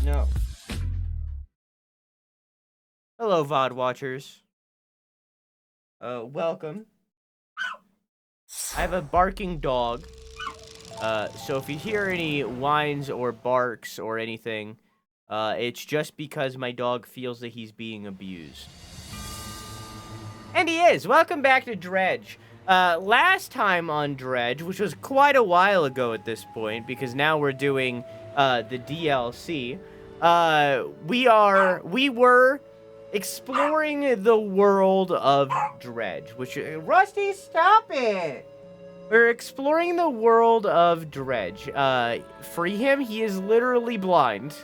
No. Hello, VOD watchers. Welcome. I have a barking dog. So if you hear any whines or barks or anything, it's just because my dog feels that he's being abused. And he is. Welcome back to Dredge. Last time on Dredge, which was quite a while ago at this point, because now we're doing the DLC. We were exploring the world of Dredge, which Rusty, stop it. We're exploring the world of Dredge. Free him. He is literally blind.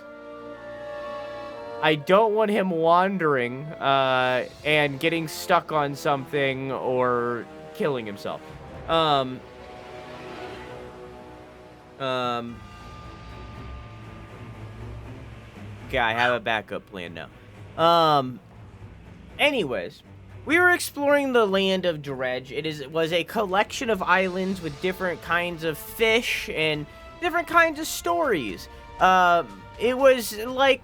I don't want him wandering and getting stuck on something or killing himself. Okay, I have a backup plan now. Anyways, we were exploring the land of Dredge. It was a collection of islands with different kinds of fish and different kinds of stories. It was like,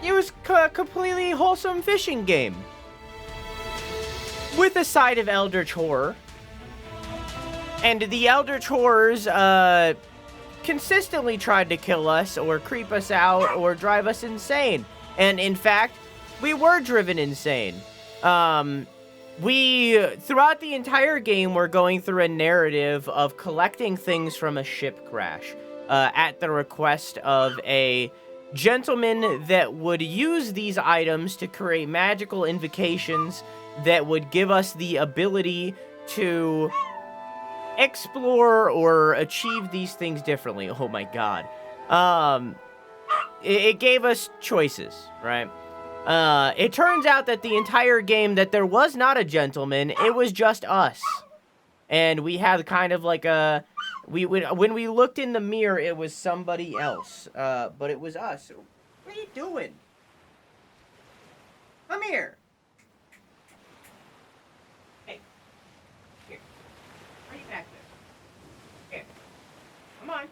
it was a completely wholesome fishing game. With a side of Eldritch horror. And the Eldritch horrors, consistently tried to kill us, or creep us out, or drive us insane. And in fact, we were driven insane. Throughout the entire game, we're going through a narrative of collecting things from a ship crash, at the request of a gentleman that would use these items to create magical invocations that would give us the ability to explore or achieve these things differently. Oh my god. It gave us choices, right? It turns out that the entire game, that there was not a gentleman, it was just us. And we had kind of like a... when we looked in the mirror, it was somebody else. But it was us. What are you doing? Come here. Hey. Here. Are you back there? Here. Come on.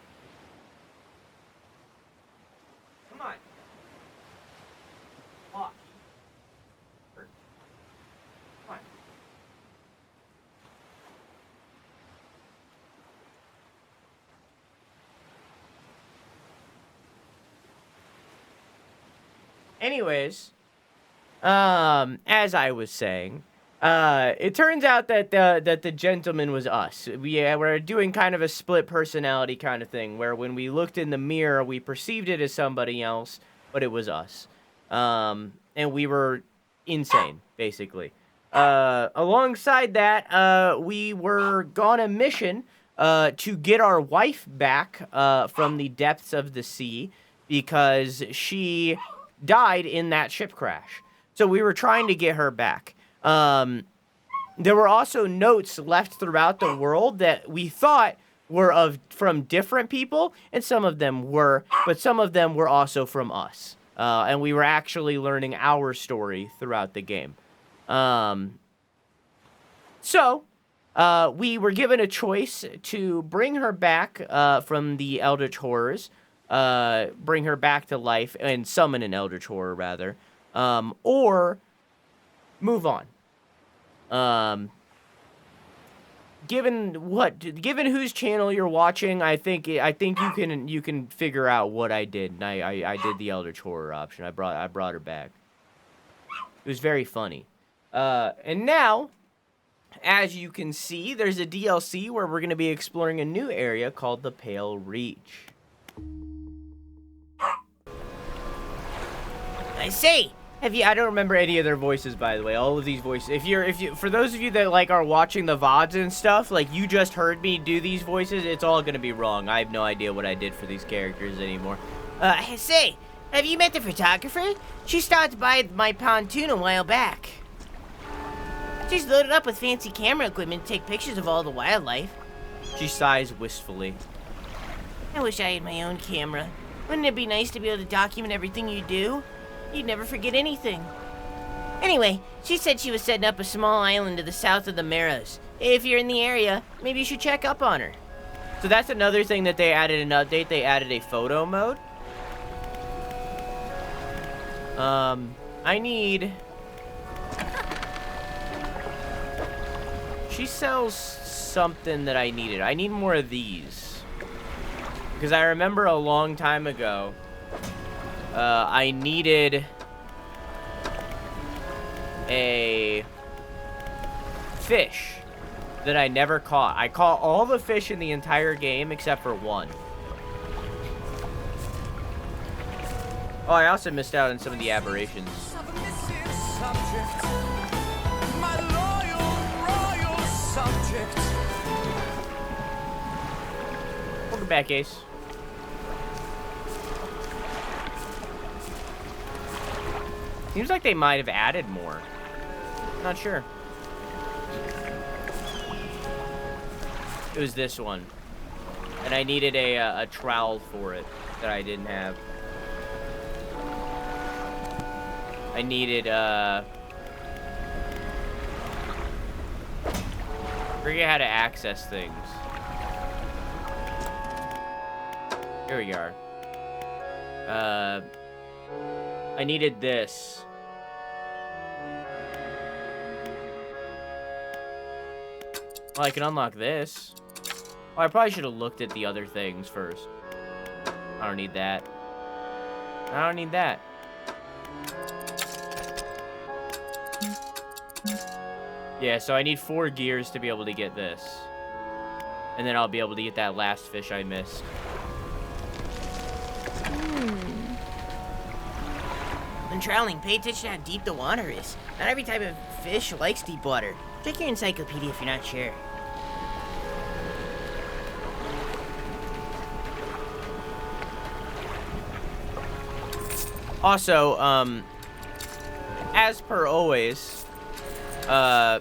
Come on. Watch. Come on. Anyways, as I was saying, it turns out that the gentleman was us. We're doing kind of a split personality kind of thing, where when we looked in the mirror, we perceived it as somebody else, but it was us. And we were insane, basically. Alongside that, we were on a mission to get our wife back from the depths of the sea, because she died in that ship crash. So we were trying to get her back. There were also notes left throughout the world that we thought were from different people, and some of them were, but some of them were also from us. And we were actually learning our story throughout the game. So we were given a choice to bring her back from the Eldritch horrors, bring her back to life, and summon an Eldritch horror, rather, or move on. Given whose channel you're watching, I think you can figure out what I did. And I did the Eldritch horror option. I brought her back. It was very funny. And now, as you can see, there's a DLC where we're going to be exploring a new area called the Pale Reach. I say, I don't remember any of their voices, by the way. All of these voices. For those of you that like are watching the VODs and stuff, like you just heard me do these voices, it's all gonna be wrong. I have no idea what I did for these characters anymore. Say, have you met the photographer? She stopped by my pontoon a while back. She's loaded up with fancy camera equipment to take pictures of all the wildlife. She sighs wistfully. I wish I had my own camera. Wouldn't it be nice to be able to document everything you do? You'd never forget anything. Anyway, she said she was setting up a small island to the south of the Marrows. If you're in the area, maybe you should check up on her. So that's another thing that they added in an update. They added a photo mode. I need... She sells something that I needed. I need more of these. Because I remember a long time ago, I needed a fish that I never caught. I caught all the fish in the entire game except for one. Oh, I also missed out on some of the aberrations. Welcome back, Ace. Seems like they might have added more. Not sure. It was this one. And I needed a trowel for it that I didn't have. I needed, forget how to access things. Here we are. I needed this. Well, I can unlock this. Oh, I probably should have looked at the other things first. I don't need that. I don't need that. Yeah, so I need 4 gears to be able to get this. And then I'll be able to get that last fish I missed. When troweling, pay attention to how deep the water is. Not every type of fish likes deep water. Check your encyclopedia if you're not sure. Also, as per always, oh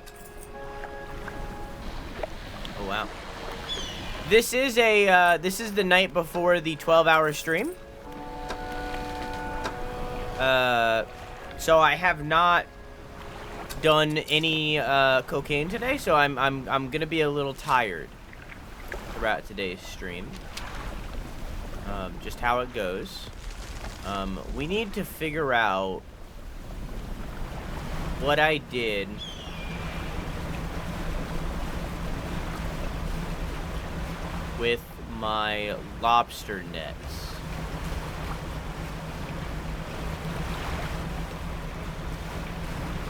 wow. This is the night before the 12-hour stream. So I have not done any cocaine today, so I'm gonna be a little tired throughout today's stream. Just how it goes. We need to figure out what I did with my lobster nets.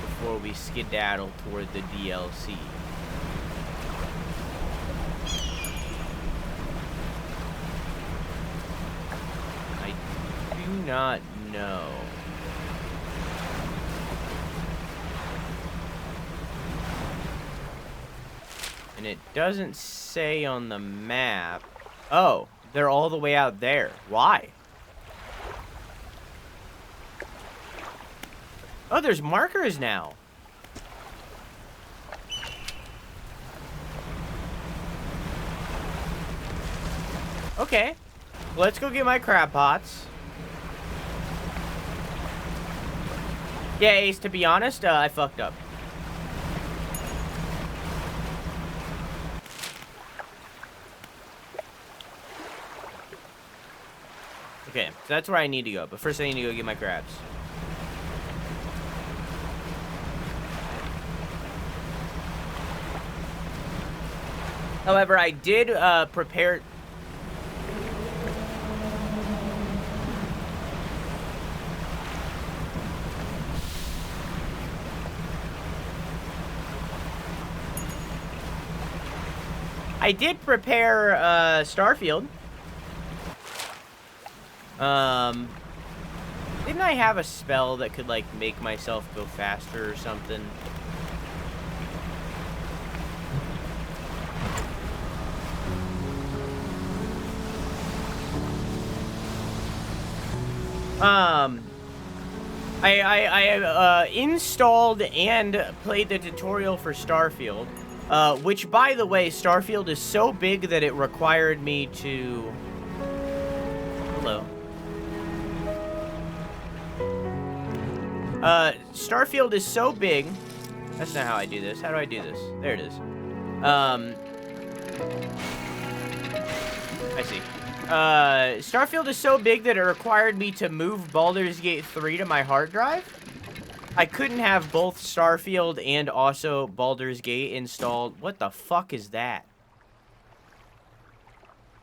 Before we skedaddle toward the DLC. I do not know. And it doesn't say on the map. Oh, they're all the way out there. Why? Oh, there's markers now. Okay. Let's go get my crab pots. Yeah, Ace, to be honest, I fucked up. Okay, so that's where I need to go. But first I need to go get my crabs. However, I did prepare... I did prepare Starfield. Didn't I have a spell that could, like, make myself go faster or something? I installed and played the tutorial for Starfield, which, by the way, Starfield is so big that it required me to... Hello. Starfield is so big... That's not how I do this. How do I do this? There it is. I see. Starfield is so big that it required me to move Baldur's Gate 3 to my hard drive. I couldn't have both Starfield and also Baldur's Gate installed. What the fuck is that?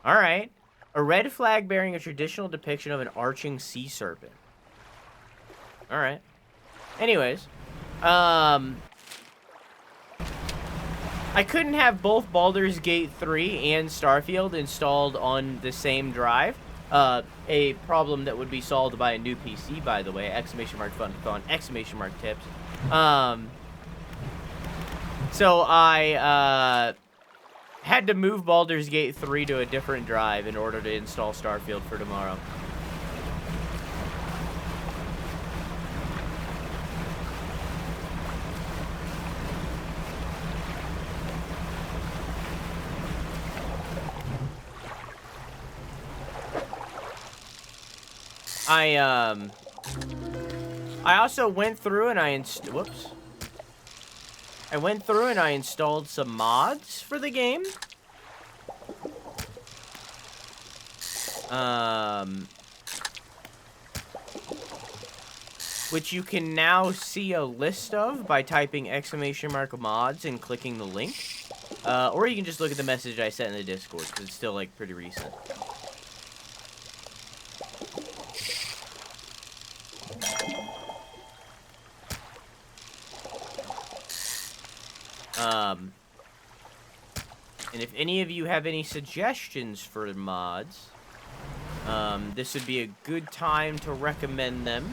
Alright. A red flag bearing a traditional depiction of an arching sea serpent. Alright. Anyways. I couldn't have both Baldur's Gate 3 and Starfield installed on the same drive. A problem that would be solved by a new PC, by the way. Exclamation mark fun, exclamation mark tips. So I, had to move Baldur's Gate 3 to a different drive in order to install Starfield for tomorrow. I also went through and I went through and I installed some mods for the game. Which you can now see a list of by typing exclamation mark mods and clicking the link. Or you can just look at the message I sent in the Discord, because it's still, like, pretty recent. And if any of you have any suggestions for mods, this would be a good time to recommend them.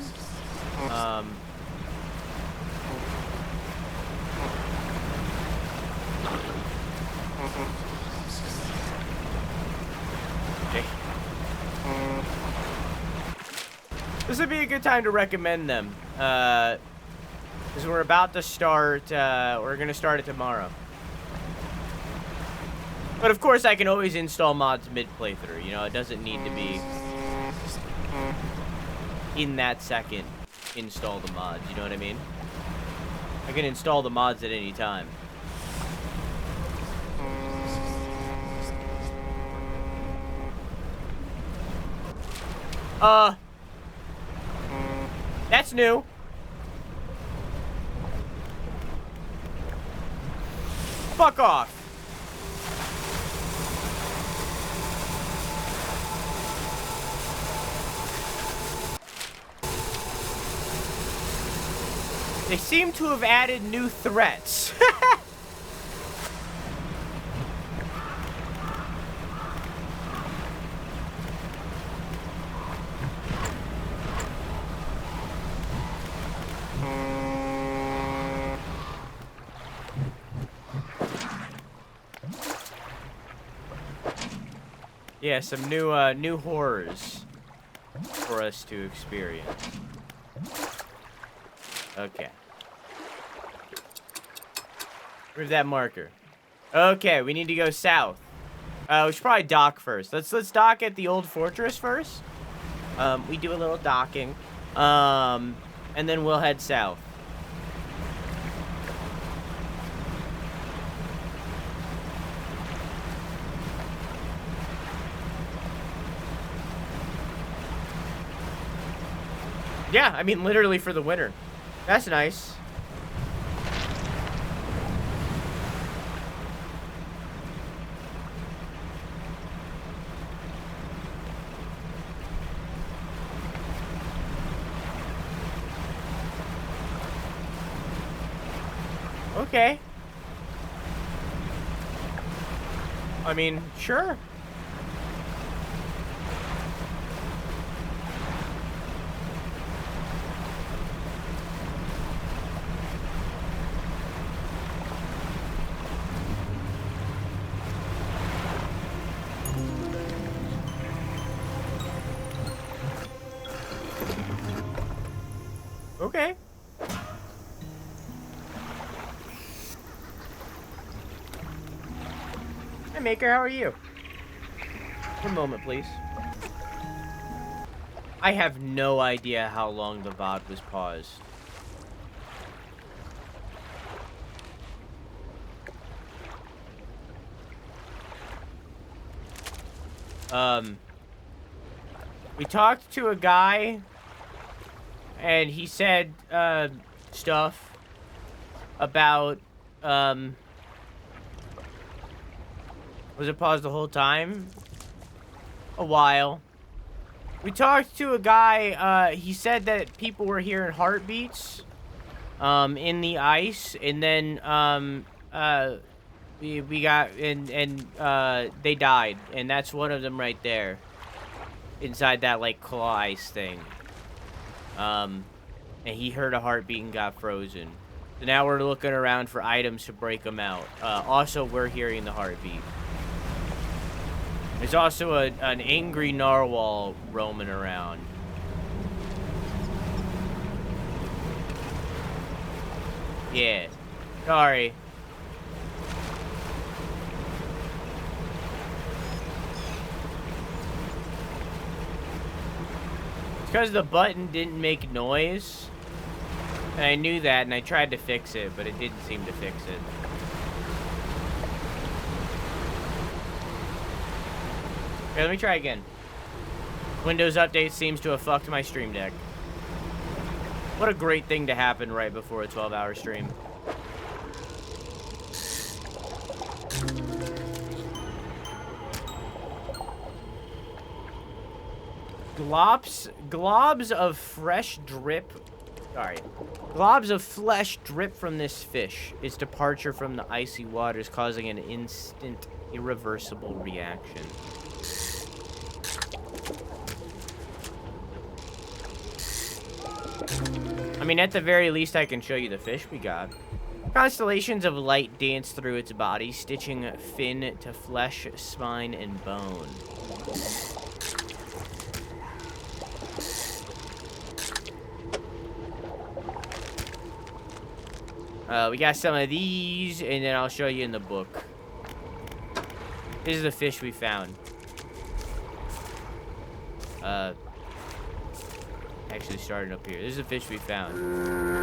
This would be a good time to recommend them. Because we're about to start, we're going to start it tomorrow. But of course, I can always install mods mid-playthrough, you know, it doesn't need to be in that second install the mods, you know what I mean? I can install the mods at any time. That's new. Fuck off. They seem to have added new threats. Yeah, some new horrors for us to experience. Okay. Where's that marker? Okay, we need to go south. We should probably dock first. Let's dock at the old fortress first. We do a little docking. And then we'll head south. Yeah, I mean, literally for the winter. That's nice. Okay. I mean, sure. Okay. Hey, Maker, how are you? One moment, please. I have no idea how long the VOD was paused. We talked to a guy, and he said, stuff about, was it paused the whole time? A while. We talked to a guy, he said that people were hearing heartbeats, in the ice, and then, we got, they died, and that's one of them right there. Inside that, like, claw ice thing. And he heard a heartbeat and got frozen. So now we're looking around for items to break them out. Also, we're hearing the heartbeat. There's also an angry narwhal roaming around. Yeah. Sorry. Because the button didn't make noise. And I knew that, and I tried to fix it, but it didn't seem to fix it. Okay, let me try again. Windows Update seems to have fucked my stream deck. What a great thing to happen right before a 12-hour stream. Globs of fresh drip. Sorry. Globs of flesh drip from this fish. Its departure from the icy waters causing an instant, irreversible reaction. I mean, at the very least, I can show you the fish we got. Constellations of light dance through its body, stitching fin to flesh, spine, and bone. We got some of these, and then I'll show you in the book. This is the fish we found. Actually starting up here. This is the fish we found.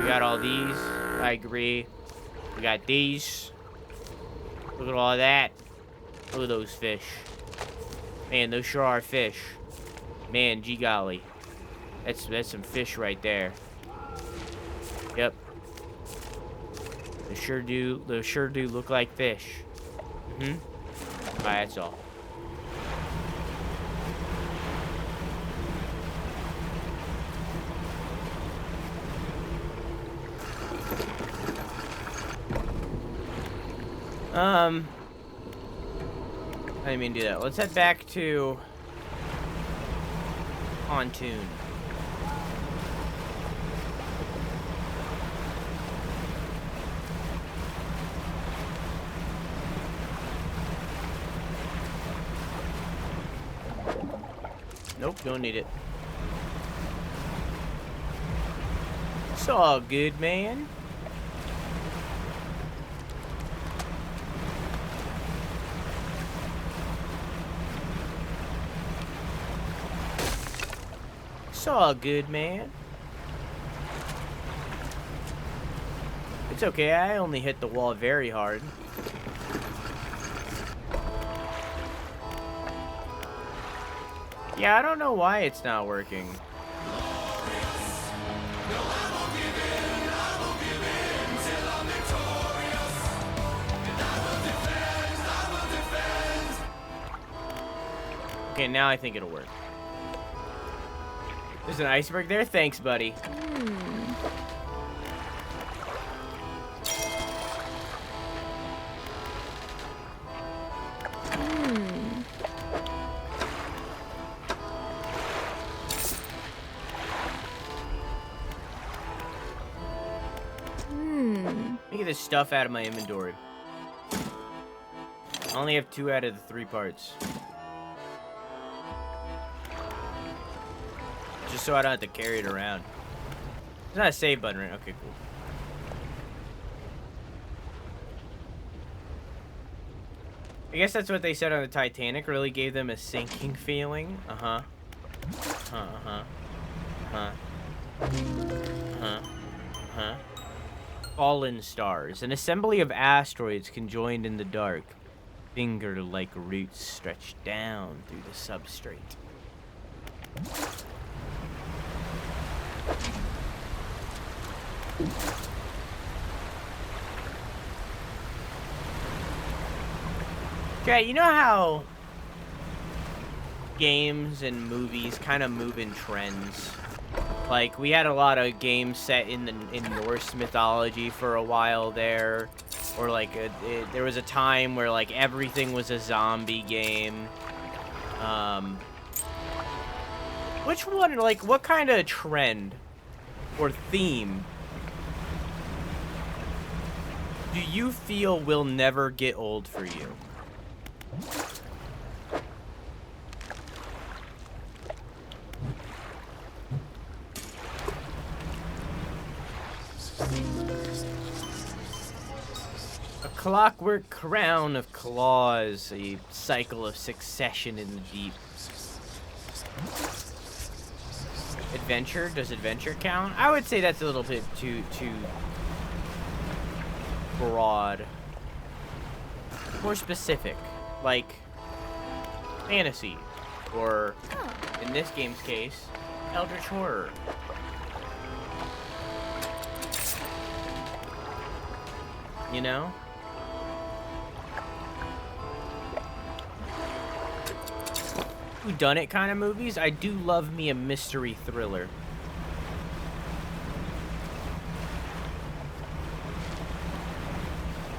We got all these. I agree. We got these. Look at all that. Look at those fish. Man, those sure are fish. Man, gee golly. That's some fish right there. Yep. They sure do look like fish. Mm-hmm. Alright, that's all. I didn't mean to do that. Let's head back to Pontoon. Nope, don't need it. It's all good, man. It's all good, man. It's okay, I only hit the wall very hard. Yeah, I don't know why it's not working. Okay, now I think it'll work. There's an iceberg there. Thanks, buddy. Let me get this stuff out of my inventory. I only have 2 out of the 3 parts. Just so I don't have to carry it around. There's not a save button, right? Okay, cool. I guess that's what they said on the Titanic. Really gave them a sinking feeling. Uh-huh. Uh-huh. Uh-huh. Uh-huh. Uh-huh. Fallen stars. An assembly of asteroids conjoined in the dark. Finger-like roots stretched down through the substrate. Okay, you know how games and movies kind of move in trends? Like, we had a lot of games set in Norse mythology for a while there. Or, like, there was a time where, like, everything was a zombie game. Which one, like, what kind of trend or theme do you feel will never get old for you? A clockwork crown of claws, a cycle of succession in the deep. Adventure? Does adventure count? I would say that's a little bit too broad. More specific, like fantasy, or in this game's case, Eldritch horror. You know? Whodunit kind of movies. I do love me a mystery thriller.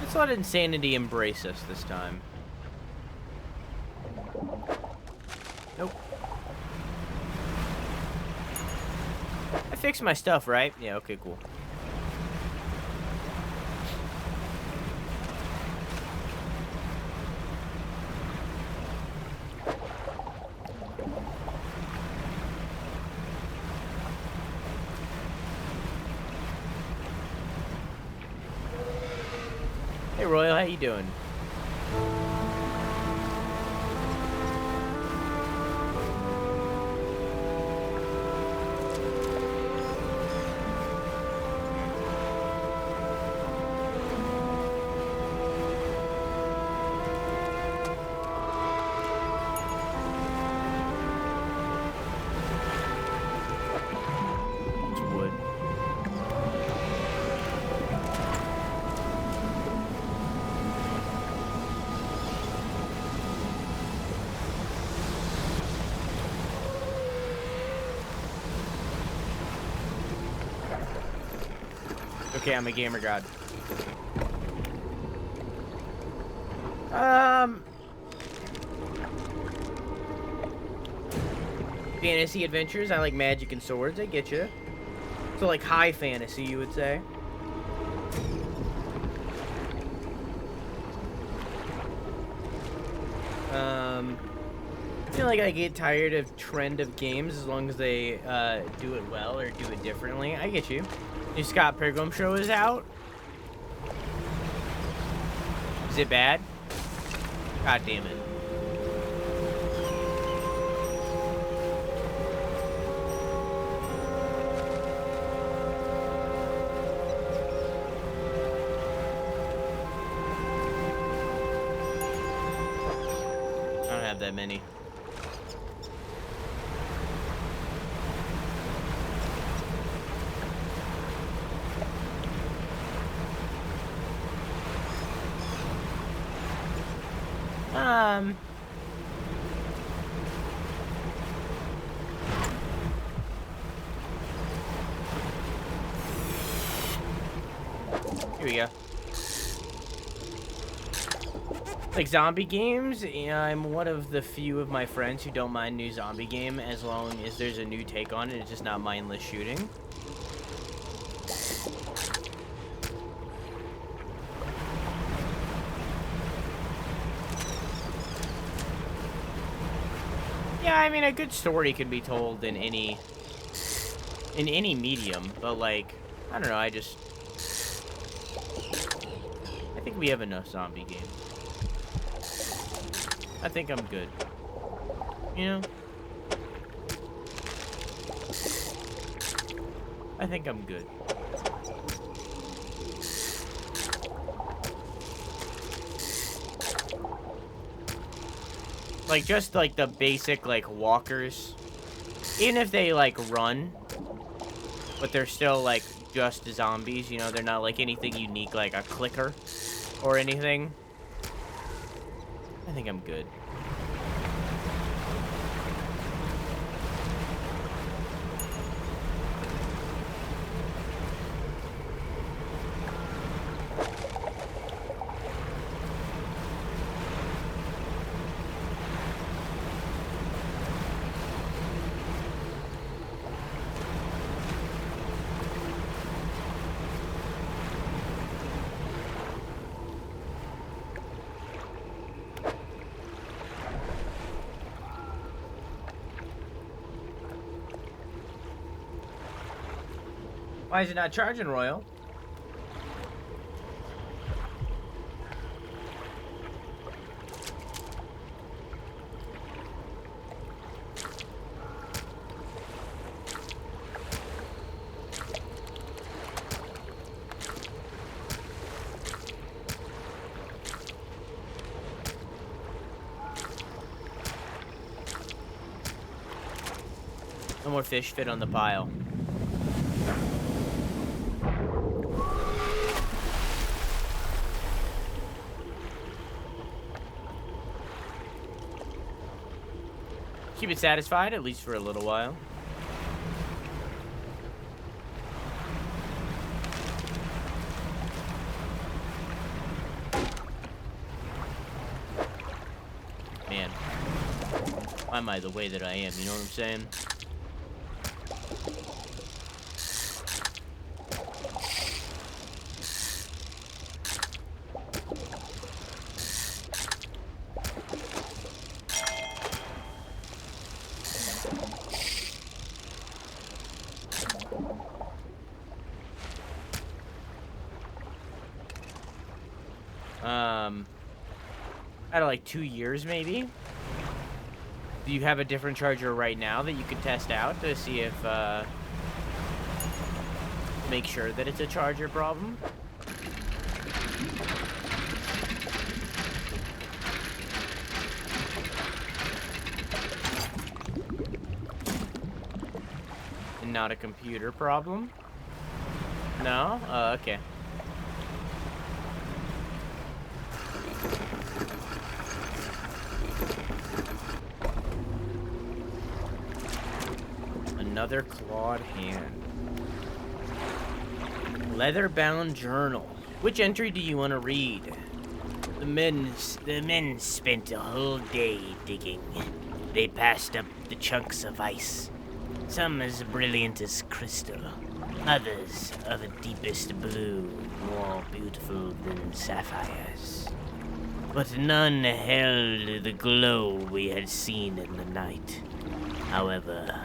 Let's let insanity embrace us this time. Nope. I fixed my stuff, right? Yeah, okay, cool. Hey Royal, how you doing? It's wood. Okay, I'm a gamer god. Fantasy adventures. I like magic and swords. I get you. So like high fantasy, you would say. I feel like I get tired of trend of games as long as they do it well or do it differently. I get you. New Scott Pilgrim show is out. Is it bad? God damn it. I don't have that many. Here we go. Like zombie games, yeah, I'm one of the few of my friends who don't mind new zombie game as long as there's a new take on it. It's just not mindless shooting. Yeah, I mean, a good story can be told in any medium, but like, I don't know, I think we have enough zombie games. I think I'm good. You know? I think I'm good. Like, just like the basic, like, walkers. Even if they, like, run, but they're still, like, just zombies. You know, they're not like anything unique like a clicker or anything. I think I'm good. Why is it not charging, Royal? No more fish fit on the pile. Keep it satisfied, at least for a little while. Man, why am I the way that I am? You know what I'm saying? Out of like 2 years, maybe? Do you have a different charger right now that you could test out to see if, make sure that it's a charger problem? And not a computer problem? No? Okay. Another clawed hand. Leather-bound journal. Which entry do you want to read? The men spent a whole day digging. They passed up the chunks of ice, some as brilliant as crystal, others of a deepest blue, more beautiful than sapphires. But none held the glow we had seen in the night. However,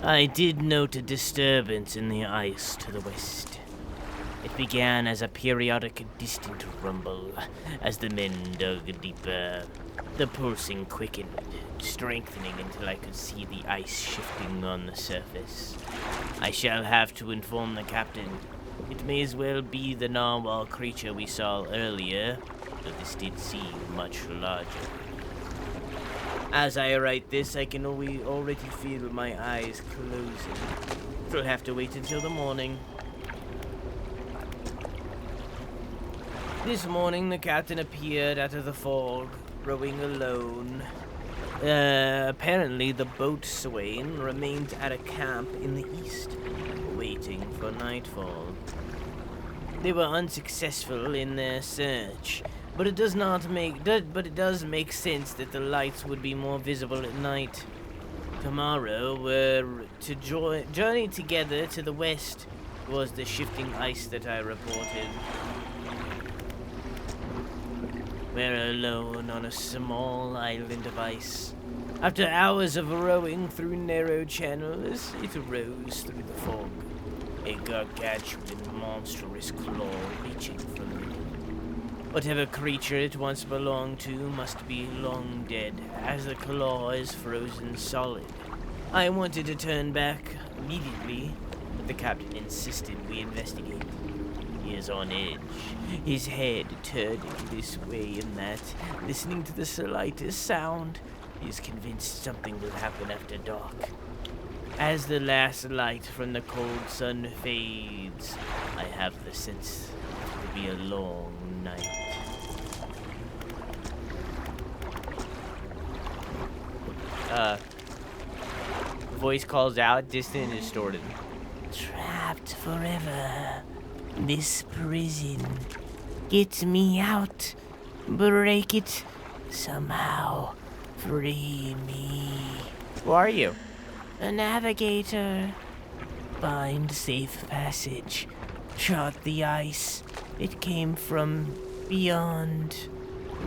I did note a disturbance in the ice to the west. It began as a periodic distant rumble. As the men dug deeper, the pulsing quickened, strengthening until I could see the ice shifting on the surface. I shall have to inform the captain. It may as well be the narwhal creature we saw earlier, though this did seem much larger. As I write this, I can already feel my eyes closing. We'll have to wait until the morning. This morning, the captain appeared out of the fog, rowing alone. Apparently, the boatswain remained at a camp in the east, waiting for nightfall. They were unsuccessful in their search, but it does make sense that the lights would be more visible at night. Tomorrow, we're to journey together to the west towards the shifting ice that I reported. We're alone on a small island of ice. After hours of rowing through narrow channels, it rose through the fog, a gargantuan, monstrous claw reaching from it. Whatever creature it once belonged to must be long dead, as the claw is frozen solid. I wanted to turn back immediately, but the captain insisted we investigate. He is on edge, his head turning this way and that, listening to the slightest sound. He is convinced something will happen after dark. As the last light from the cold sun fades, I have the sense it will be a long night. Voice calls out, distant and distorted. Trapped forever. This prison. Get me out. Break it. Somehow. Free me. Who are you? A navigator. Find safe passage. Chart the ice. It came from beyond.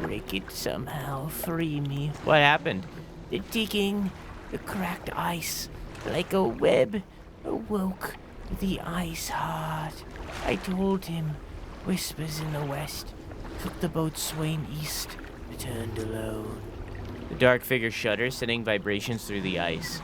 Break it somehow. Free me. What happened? The digging. The cracked ice. Like a web. Awoke the ice heart. I told him. Whispers in the west. Took the boat swaying east. Returned alone. The dark figure shudders, sending vibrations through the ice.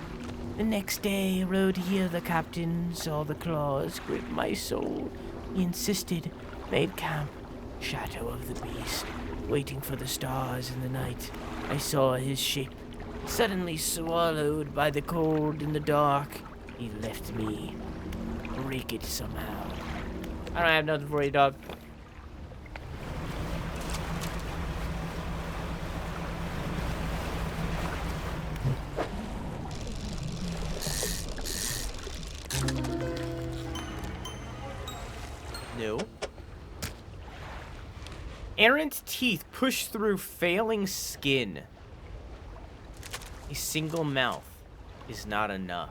The next day, rode here the captain, saw the claws grip my soul. He insisted, made camp, shadow of the beast, waiting for the stars in the night. I saw his shape, suddenly swallowed by the cold and the dark. He left me, break it somehow. I don't have nothing for you, dog. No. Aaron's teeth push through failing skin. A single mouth is not enough.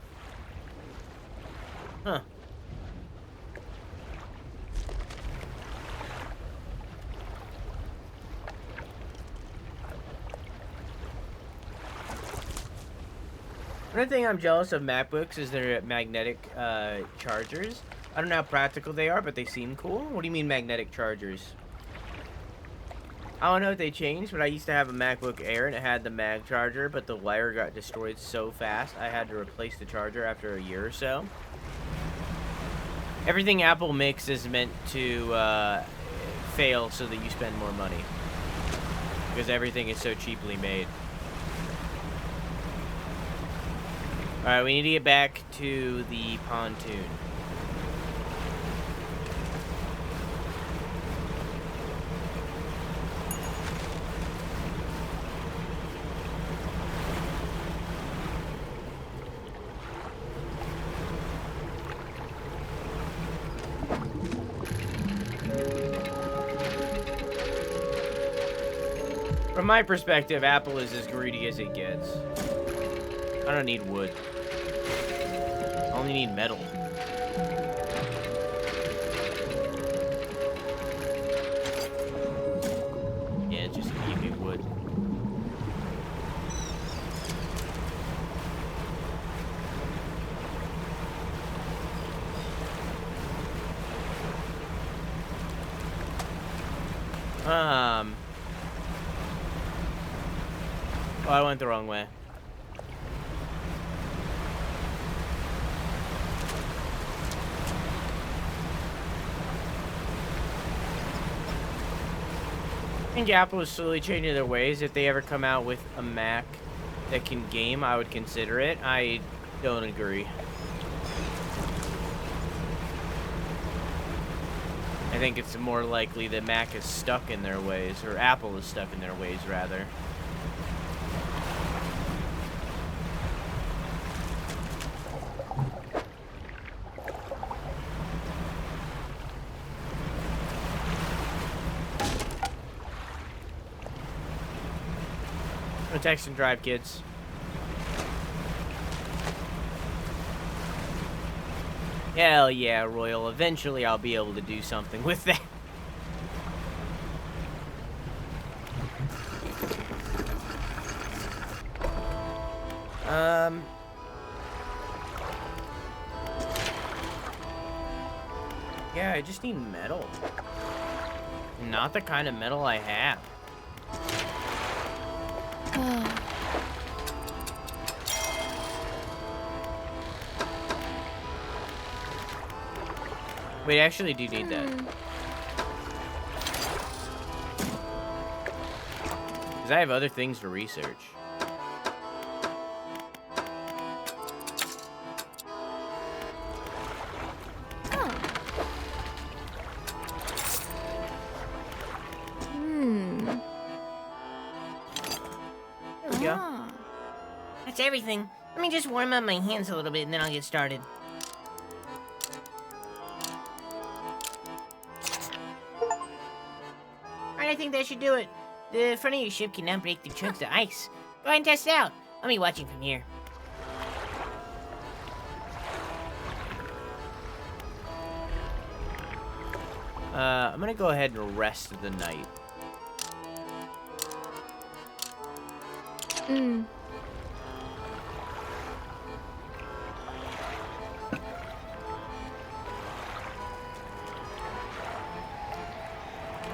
Huh. Another thing I'm jealous of MacBooks is their magnetic chargers. I don't know how practical they are, but they seem cool. What do you mean magnetic chargers? I don't know if they changed, but I used to have a MacBook Air and it had the mag charger, but the wire got destroyed so fast I had to replace the charger after a year or so. Everything Apple makes is meant to fail so that you spend more money, because everything is so cheaply made. Alright, we need to get back to the pontoon. From my perspective, Apple is as greedy as it gets. I don't need wood. I only need metal. Yeah, just give me wood. Oh, I went the wrong way. I think Apple is slowly changing their ways. If they ever come out with a Mac that can game, I would consider it. I don't agree. I think it's more likely that Mac is stuck in their ways, or Apple is stuck in their ways, rather. Text and drive, kids. Hell yeah, Royal. Eventually I'll be able to do something with that. Yeah, I just need metal. Not the kind of metal I have. Wait, I actually do need that. Because I have other things to research. everything. Let me just warm up my hands a little bit and then I'll get started. Alright, I think that should do it. The front of your ship can now break through chunks of ice. Go ahead and test it out. I'll be watching from here. I'm gonna go ahead and rest the night.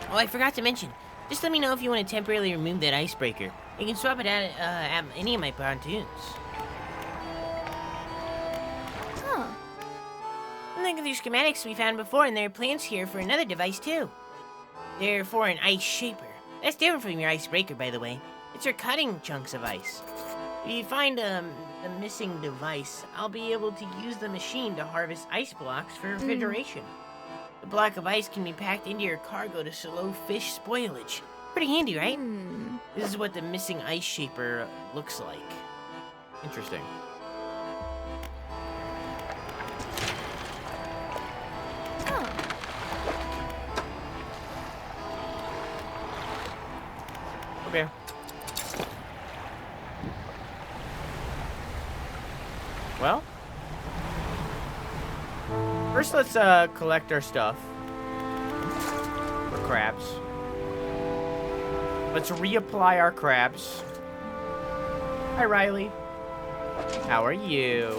Oh, I forgot to mention. Just let me know if you want to temporarily remove that icebreaker. You can swap it out at any of my pontoons. Huh. Look at the schematics we found before, and there are plans here for another device, too. They're for an ice shaper. That's different from your icebreaker, by the way. It's for cutting chunks of ice. If you find the missing device, I'll be able to use the machine to harvest ice blocks for refrigeration. The block of ice can be packed into your cargo to slow fish spoilage. Pretty handy, right? This is what the missing ice shaper looks like. Interesting. Okay. Well, first let's collect our stuff for crabs. Let's reapply our crabs. Hi, Riley. How are you?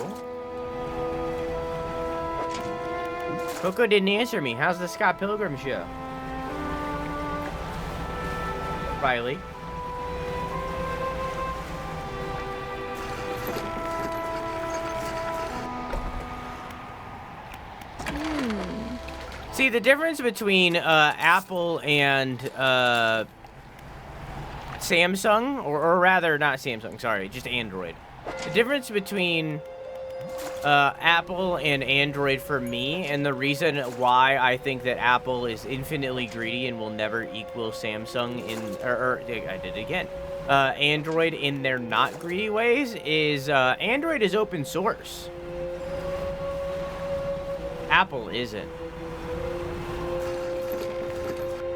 Coco didn't answer me. How's the Scott Pilgrim show? Riley. See, the difference between Apple and Samsung, or rather not Samsung, sorry, just Android. The difference between Apple and Android for me, and the reason why I think that Apple is infinitely greedy and will never equal Samsung in, I did it again, Android in their not greedy ways, is Android is open source. Apple isn't.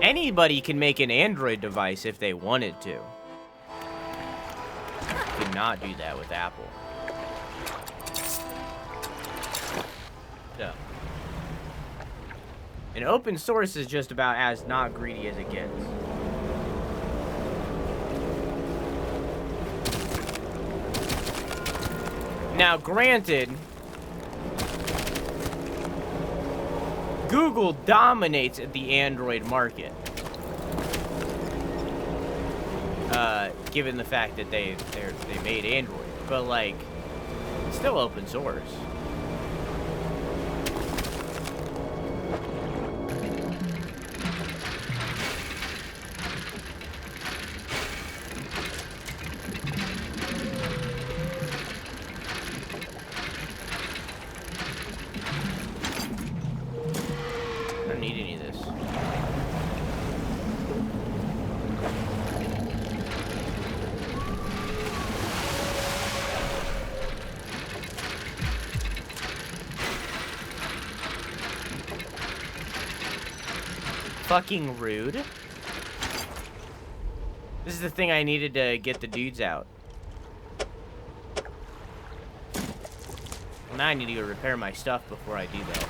Anybody can make an Android device if they wanted to. Could not do that with Apple. So. And open source is just about as not greedy as it gets. Now, granted, Google dominates the Android market. Given the fact that they made Android, but like, it's still open source. I don't need any of this. Fucking rude. This is the thing I needed to get the dudes out. Well, now I need to go repair my stuff before I do that.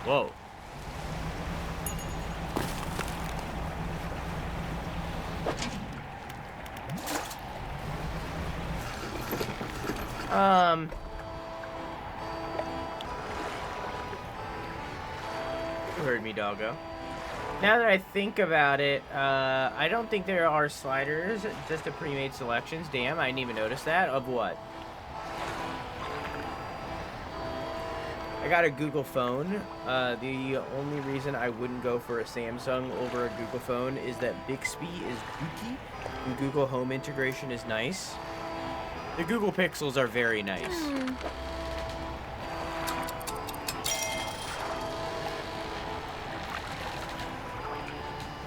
Whoa. You heard me, doggo. Now that I think about it, I don't think there are sliders, just a pre-made selections. Damn, I didn't even notice that. Of what? I I got a Google phone. The only reason I wouldn't go for a Samsung over a Google phone is that Bixby is dookie and Google Home integration is nice. The Google Pixels are very nice.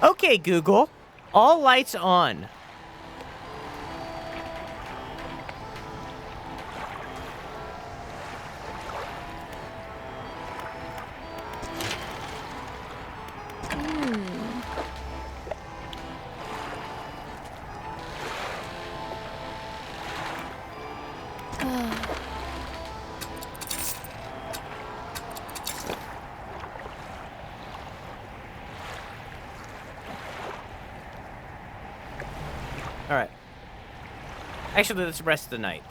Okay, Google. All lights on. All right. Actually, let's rest the night.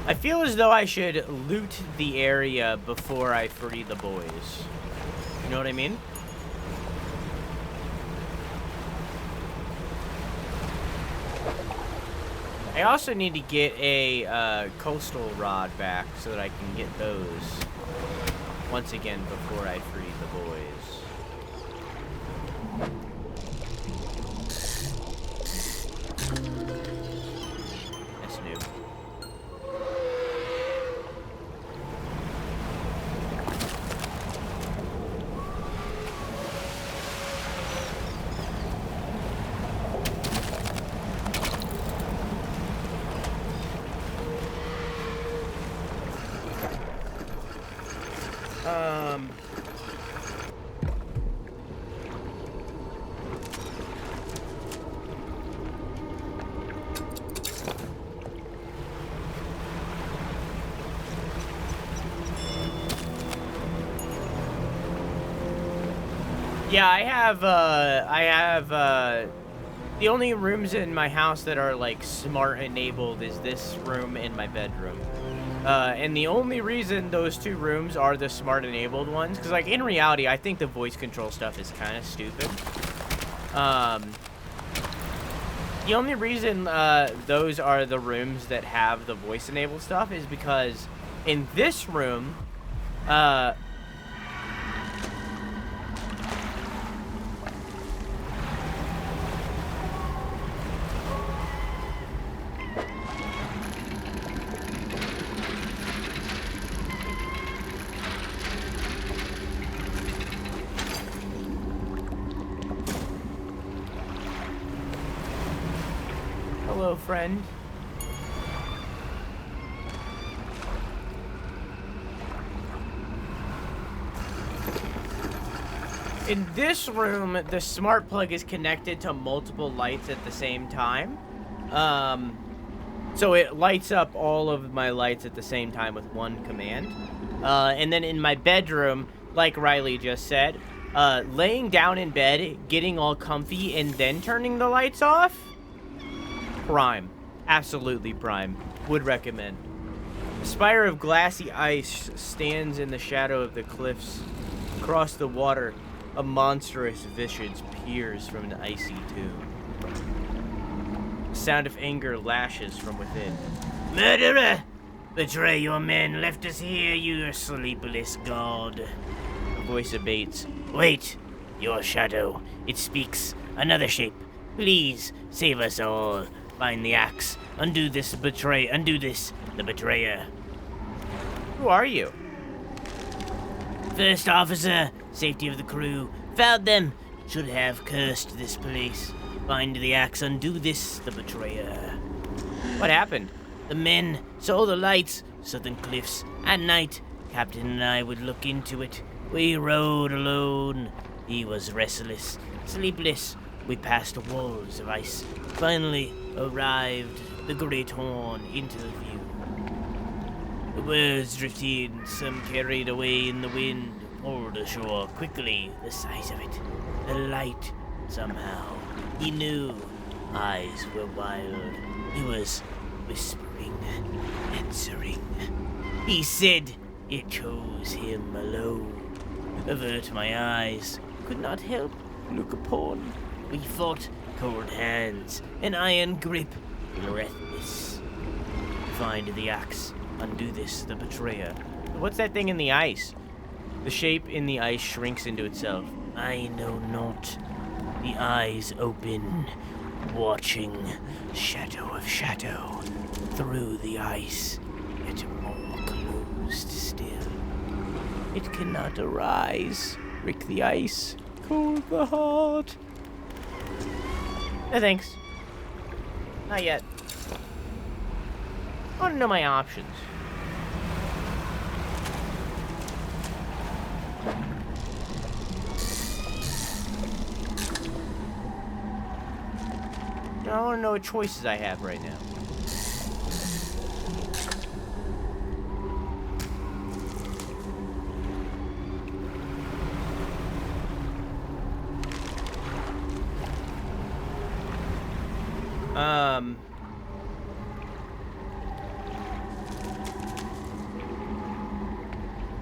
I feel as though I should loot the area before I free the boys. You know what I mean? I also need to get a coastal rod back so that I can get those once again before I free the boys. That's new. Yeah, I have the only rooms in my house that are like smart enabled is this room and my bedroom. And the only reason those two rooms are the smart enabled ones, because like in reality, I think the voice control stuff is kind of stupid. The only reason those are the rooms that have the voice enabled stuff is because in this room, hello, friend. In this room, the smart plug is connected to multiple lights at the same time. So it lights up all of my lights at the same time with one command. And then in my bedroom, like Riley just said, laying down in bed, getting all comfy, and then turning the lights off, prime. Absolutely prime. Would recommend. A spire of glassy ice stands in the shadow of the cliffs. Across the water, a monstrous visage peers from an icy tomb. The sound of anger lashes from within. Murderer! Betray your men, left us here, you sleepless god. The voice abates. Wait! Your shadow. It speaks. Another shape. Please, save us all. Find the axe. Undo this, the betrayer. Who are you? First officer, safety of the crew. Found them. Should have cursed this place. Find the axe, undo this, the betrayer. What happened? The men saw the lights, southern cliffs, at night. Captain and I would look into it. We rode alone. He was restless, sleepless. We passed walls of ice. Finally, arrived the Great Horn into view. The words drifted, some carried away in the wind, pulled ashore quickly, the size of it, the light, somehow. He knew, eyes were wild. He was whispering, answering. He said, it chose him alone. Avert my eyes, could not help look upon. We fought, cold hands, an iron grip, breathless. Find the axe, undo this, the betrayer. What's that thing in the ice? The shape in the ice shrinks into itself. I know not. The eyes open, watching, shadow of shadow, through the ice, yet more closed still. It cannot arise, prick the ice, cold the heart. No thanks. Not yet. I want to know my options. I want to know what choices I have right now.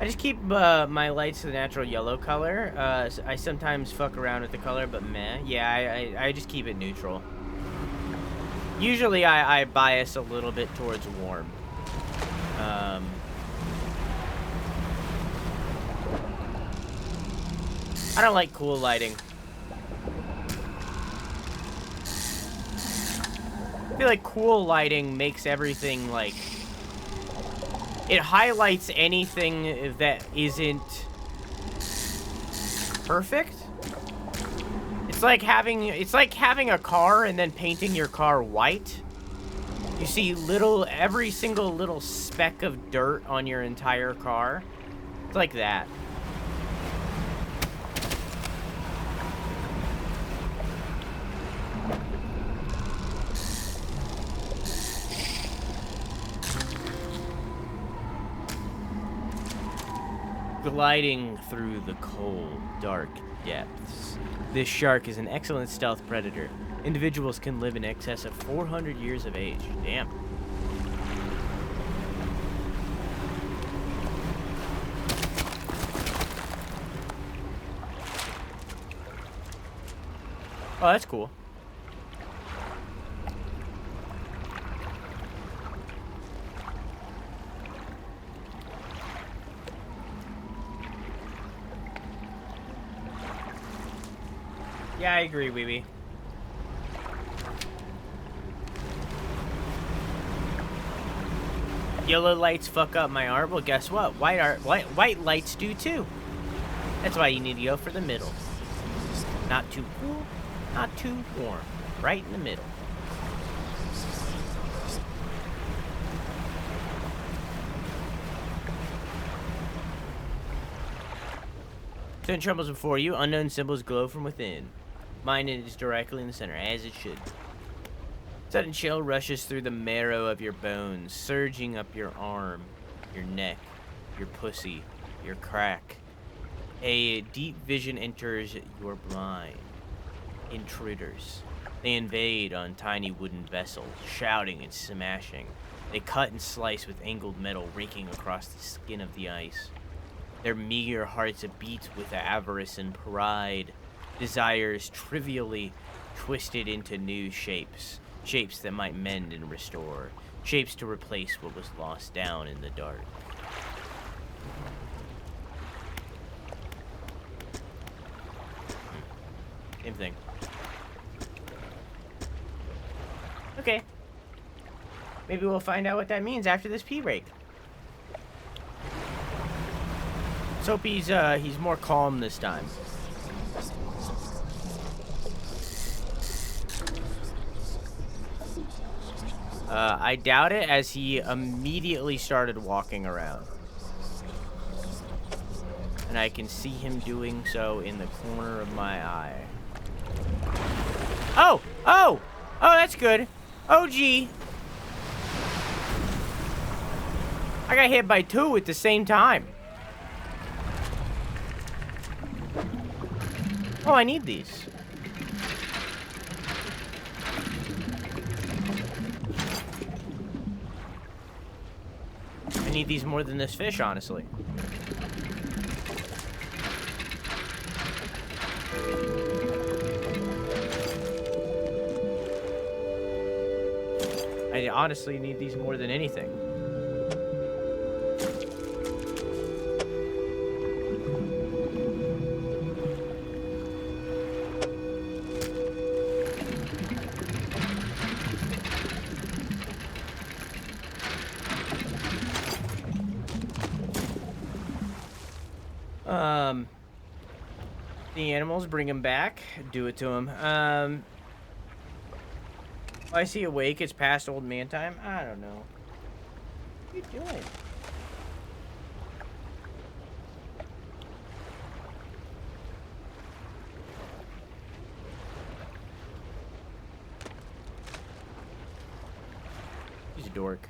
I just keep my lights the natural yellow color. I sometimes fuck around with the color, but meh. Yeah, I just keep it neutral. Usually I bias a little bit towards warm. I don't like cool lighting. I feel like cool lighting makes everything like... It highlights anything that isn't perfect. It's like having a car and then painting your car white. You see every single little speck of dirt on your entire car. It's like that. Gliding through the cold, dark depths. This shark is an excellent stealth predator. Individuals can live in excess of 400 years of age. Damn. Oh, that's cool. Yeah, I agree, Weeby. Yellow lights fuck up my art. Well, guess what? White lights do too. That's why you need to go for the middle. Not too cool, not too warm. Right in the middle. Sun trembles before you. Unknown symbols glow from within. Mine is directly in the center, as it should. Sudden chill rushes through the marrow of your bones, surging up your arm, your neck, your pussy, your crack. A deep vision enters your blind. Intruders. They invade on tiny wooden vessels, shouting and smashing. They cut and slice with angled metal raking across the skin of the ice. Their meager hearts beat with avarice and pride. Desires trivially twisted into new shapes. Shapes that might mend and restore. Shapes to replace what was lost down in the dark. Same thing. Okay. Maybe we'll find out what that means after this pee break. Let's hope he's more calm this time. I doubt it, as he immediately started walking around. And I can see him doing so in the corner of my eye. Oh! Oh! Oh, that's good. Oh, gee. I got hit by 2 at the same time. Oh, I need these. I need these more than this fish, honestly. I honestly need these more than anything. The animals, bring him back. Do it to him. I see awake. It's past old man time. I don't know. What are you doing? He's a dork.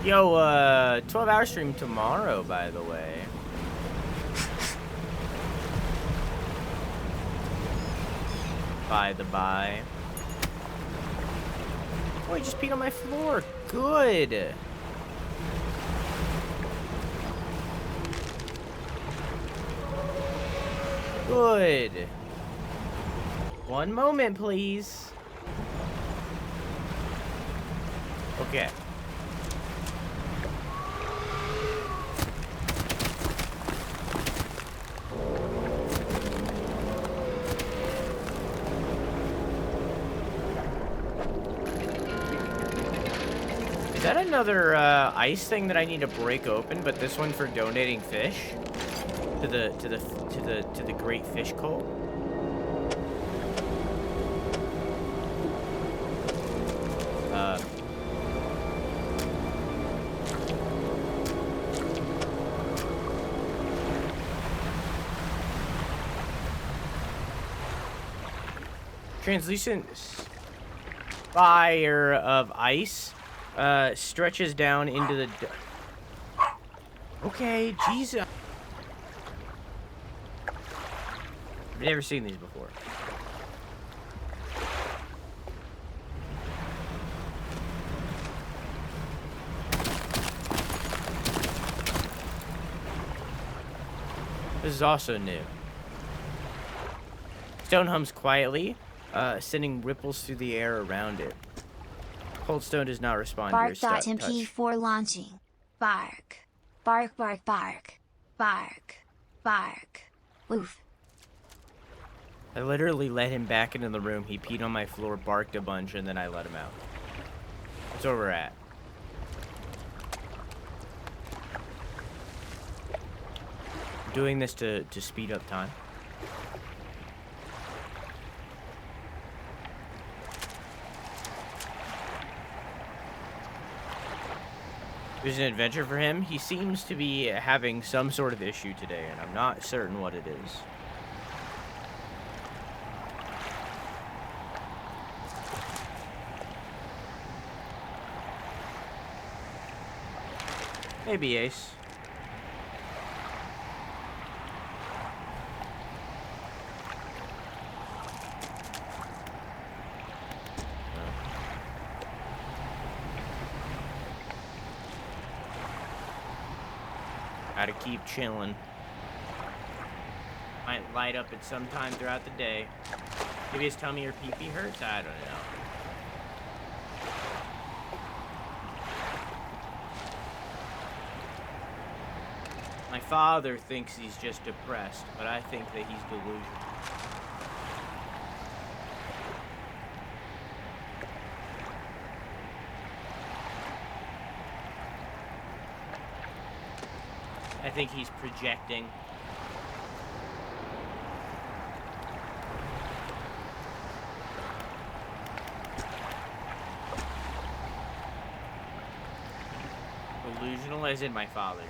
Yo, 12-hour stream tomorrow, by the way. By the by. Oh, he just peed on my floor. Good. Good. One moment, please. Okay. Is that another ice thing that I need to break open? But this one for donating fish to the Great Fish Cult. Translucent fire of ice stretches down into the... Okay, Jesus. I've never seen these before. This is also new. Stone hums quietly, sending ripples through the air around it. Cold stone does not respond to your touch. Bark.mp4 launching. Bark. Bark, bark, bark. Bark. Bark. Oof. I literally let him back into the room. He peed on my floor, barked a bunch, and then I let him out. That's where we're at. I'm doing this to speed up time. There's an adventure for him. He seems to be having some sort of issue today, and I'm not certain what it is. Maybe Ace. Gotta keep chilling. Might light up at some time throughout the day. Maybe his tummy or pee-pee hurts? I don't know. father thinks he's just depressed, but I think that he's delusional. I think he's projecting. Delusional as in my father.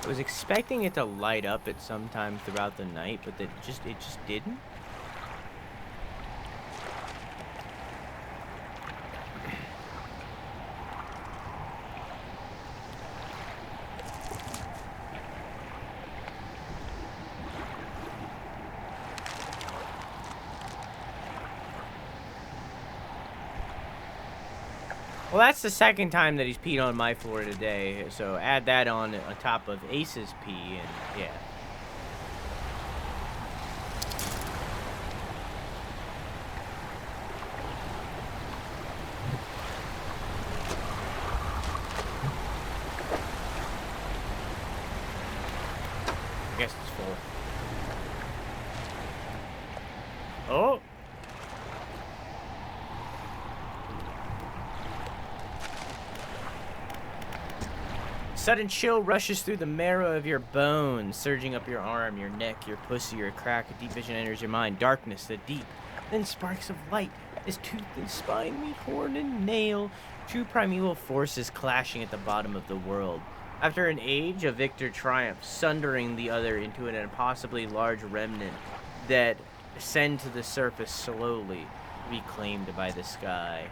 I was expecting it to light up at some time throughout the night, but it just didn't. Well, that's the second time that he's peed on my floor today, so add that on top of Ace's pee, and yeah. I guess it's full. Oh! Sudden chill rushes through the marrow of your bones, surging up your arm, your neck, your pussy, your crack. A deep vision enters your mind. Darkness, the deep. Then sparks of light, as tooth and spine meet horn and nail. Two primeval forces clashing at the bottom of the world. After an age, a victor triumphs, sundering the other into an impossibly large remnant that ascend to the surface slowly, reclaimed by the sky.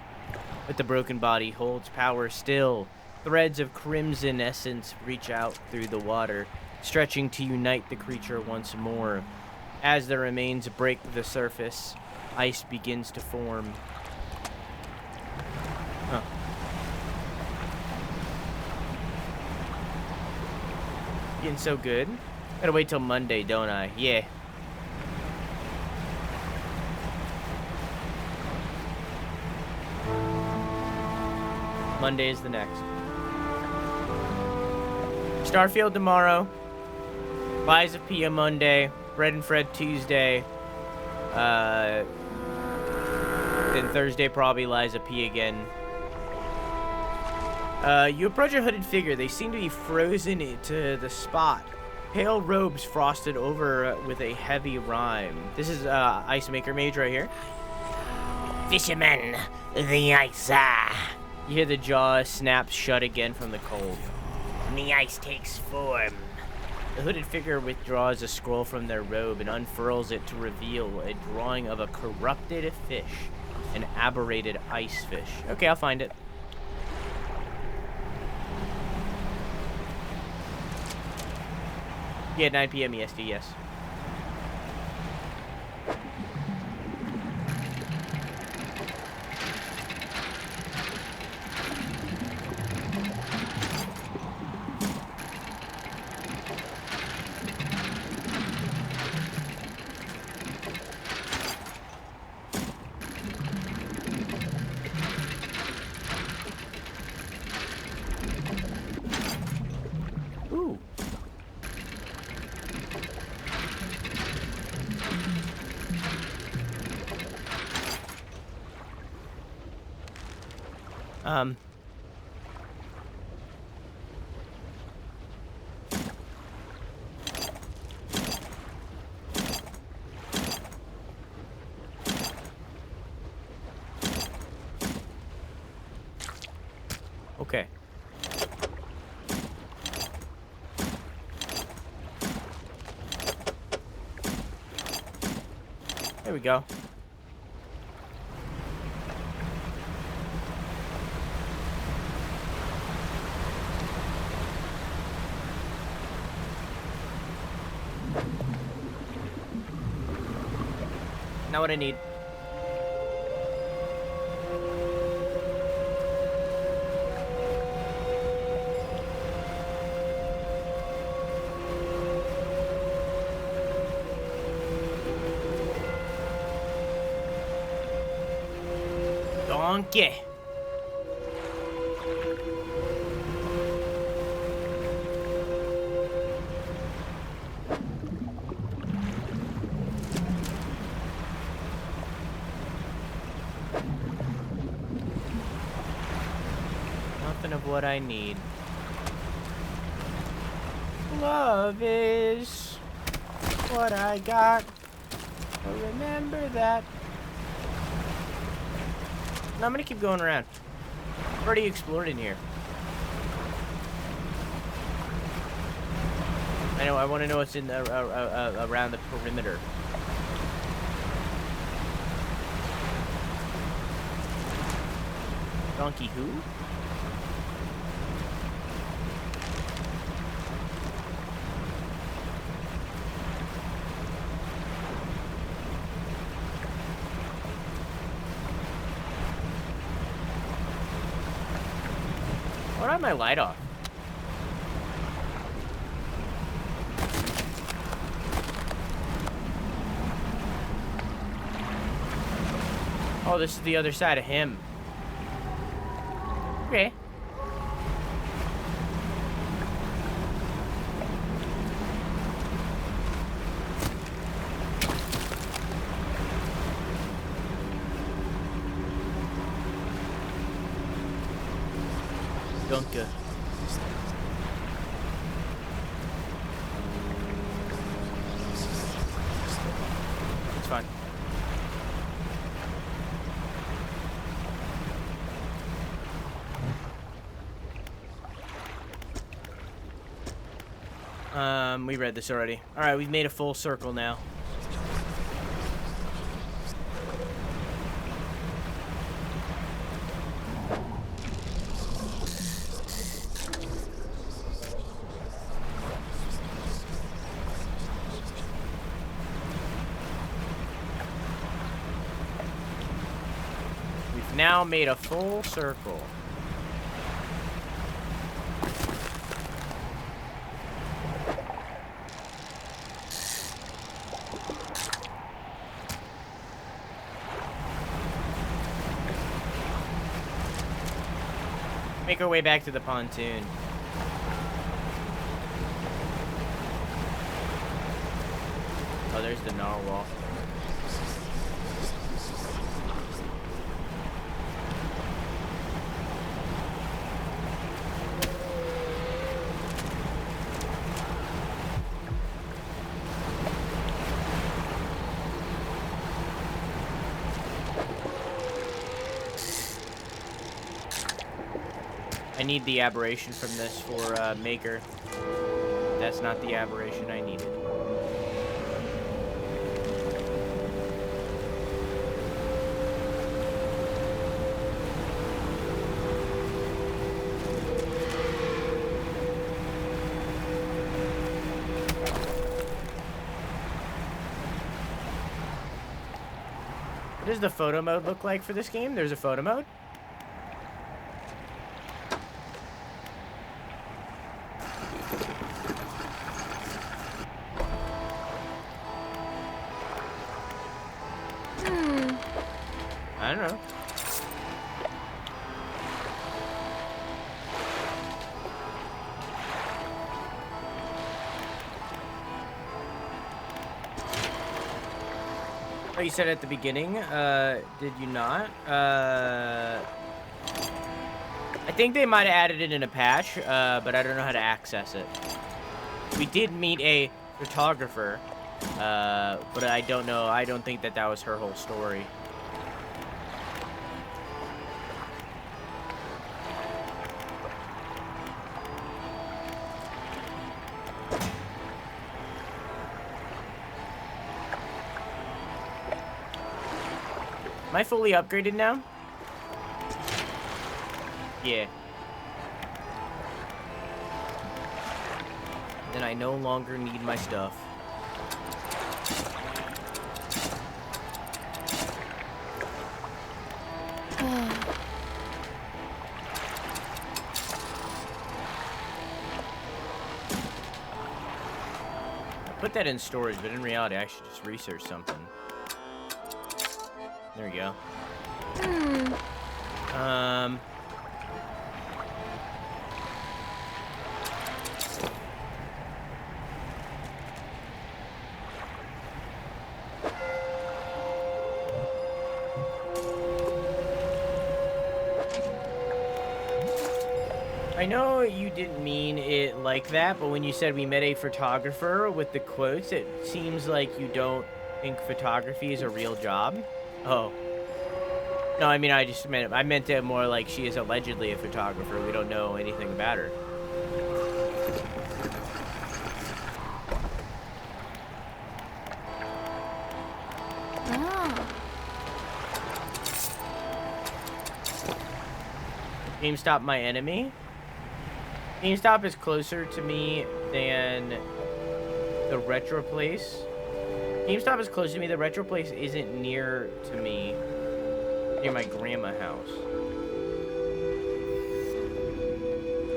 But the broken body holds power still. Threads of crimson essence reach out through the water, stretching to unite the creature once more. As the remains break the surface, ice begins to form. Huh. Getting so good. Gotta wait till Monday, don't I? Yeah. Monday is the next. Starfield tomorrow. Lies of Pia Monday. Bread and Fred Tuesday. Then Thursday probably Lies of P again. You approach a hooded figure. They seem to be frozen into the spot. Pale robes frosted over with a heavy rime. This is Ice Maker Mage right here. Fisherman, the ice, You hear the jaw snap shut again from the cold. the ice takes form. The hooded figure withdraws a scroll from their robe and unfurls it to reveal a drawing of a corrupted fish, an aberrated ice fish. Okay, I'll find it. Yeah, 9 p.m. EST, yes. Ooh. Okay. There we go. Not what I need. Donkey. Nothing of what I need. Love is what I got. Remember that. No, I'm gonna keep going around. I've already explored in here. I know. I want to know what's in the, around the perimeter. Donkey who? Why do I have my light off? Oh, this is the other side of him. Okay. Dunker. It's fine. We read this already. All right, we've made a full circle now. We've now made a full circle. Make our way back to the pontoon. Oh, there's the narwhal. I need the aberration from this for Maker. That's not the aberration I needed. What does the photo mode look like for this game? There's a photo mode? I don't know. Oh, you said at the beginning, did you not? I think they might have added it in a patch, but I don't know how to access it. We did meet a photographer, but I don't know. I don't think that was her whole story. Am I fully upgraded now? Yeah. Then I no longer need my stuff. put that in storage, but in reality, I should just research something. There we go. I know you didn't mean it like that, but when you said we met a photographer with the quotes, it seems like you don't think photography is a real job. Oh. No, I mean, I meant it more like she is allegedly a photographer. We don't know anything about her. GameStop, my enemy? GameStop is closer to me than the retro place. GameStop is closer to me. The retro place isn't near to me. Near my grandma house.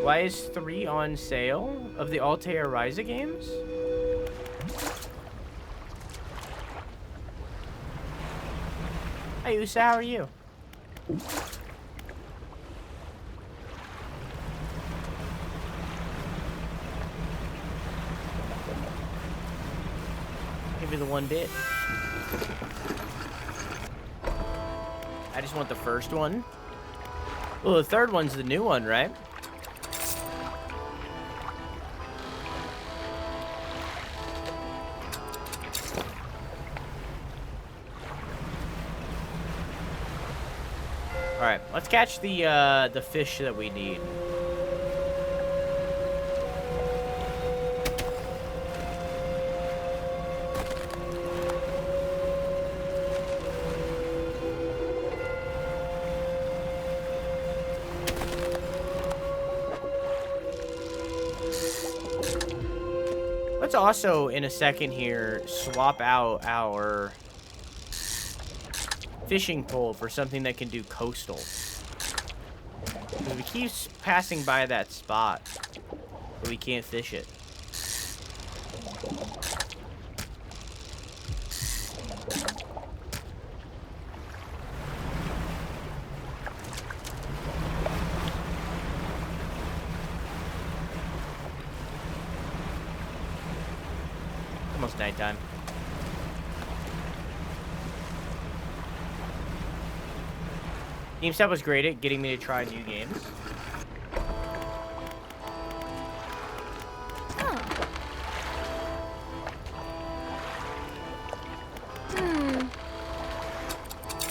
Why is 3 on sale of the Altair Ryza games? Hey, Usa, how are you? Give me the 1 bit. I just want the first one. Well, the third one's the new one, right? All right, let's catch the fish that we need. Let's also, in a second here, swap out our fishing pole for something that can do coastal. Because we keep passing by that spot, but we can't fish it. Almost nighttime. GameStop was great at getting me to try new games.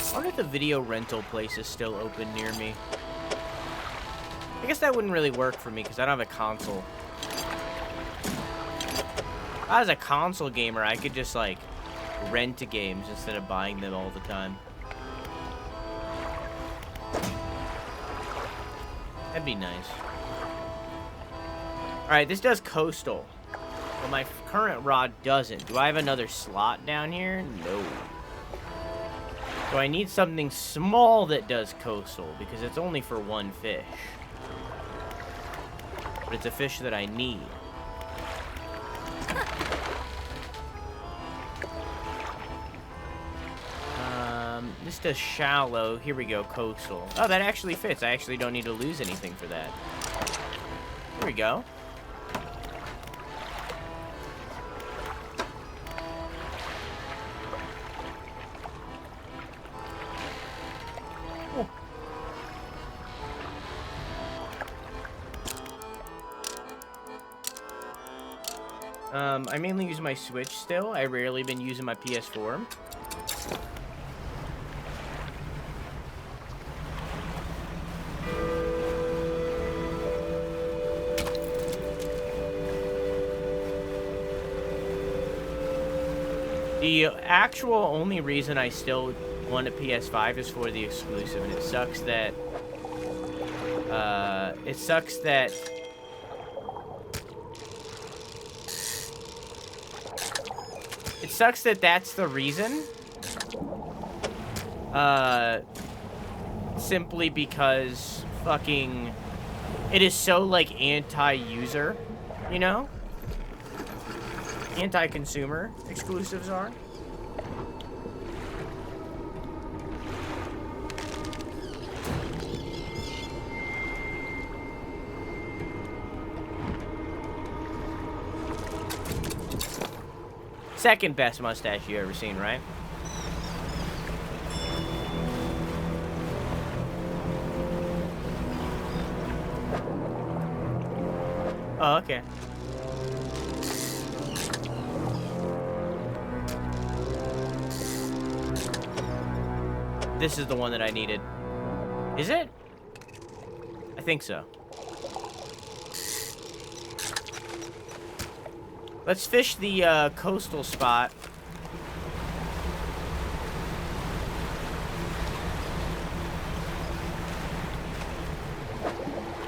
I wonder if the video rental place is still open near me. I guess that wouldn't really work for me because I don't have a console. If I was a console gamer, I could just, like, rent games instead of buying them all the time. That'd be nice. Alright, this does coastal. But my current rod doesn't. Do I have another slot down here? No. So I need something small that does coastal, because it's only for 1 fish. But it's a fish that I need. This does shallow. Here we go, coastal. Oh, that actually fits. I actually don't need to lose anything for that. Here we go. I mainly use my Switch still. I rarely been using my PS4. The actual only reason I still want a PS5 is for the exclusive, and it sucks that that's the reason. Simply because fucking it is so, like, anti-user, you know? anti-consumer exclusives are. Second best mustache you ever seen, right? Oh, okay. This is the one that I needed. Is it? I think so. Let's fish the coastal spot.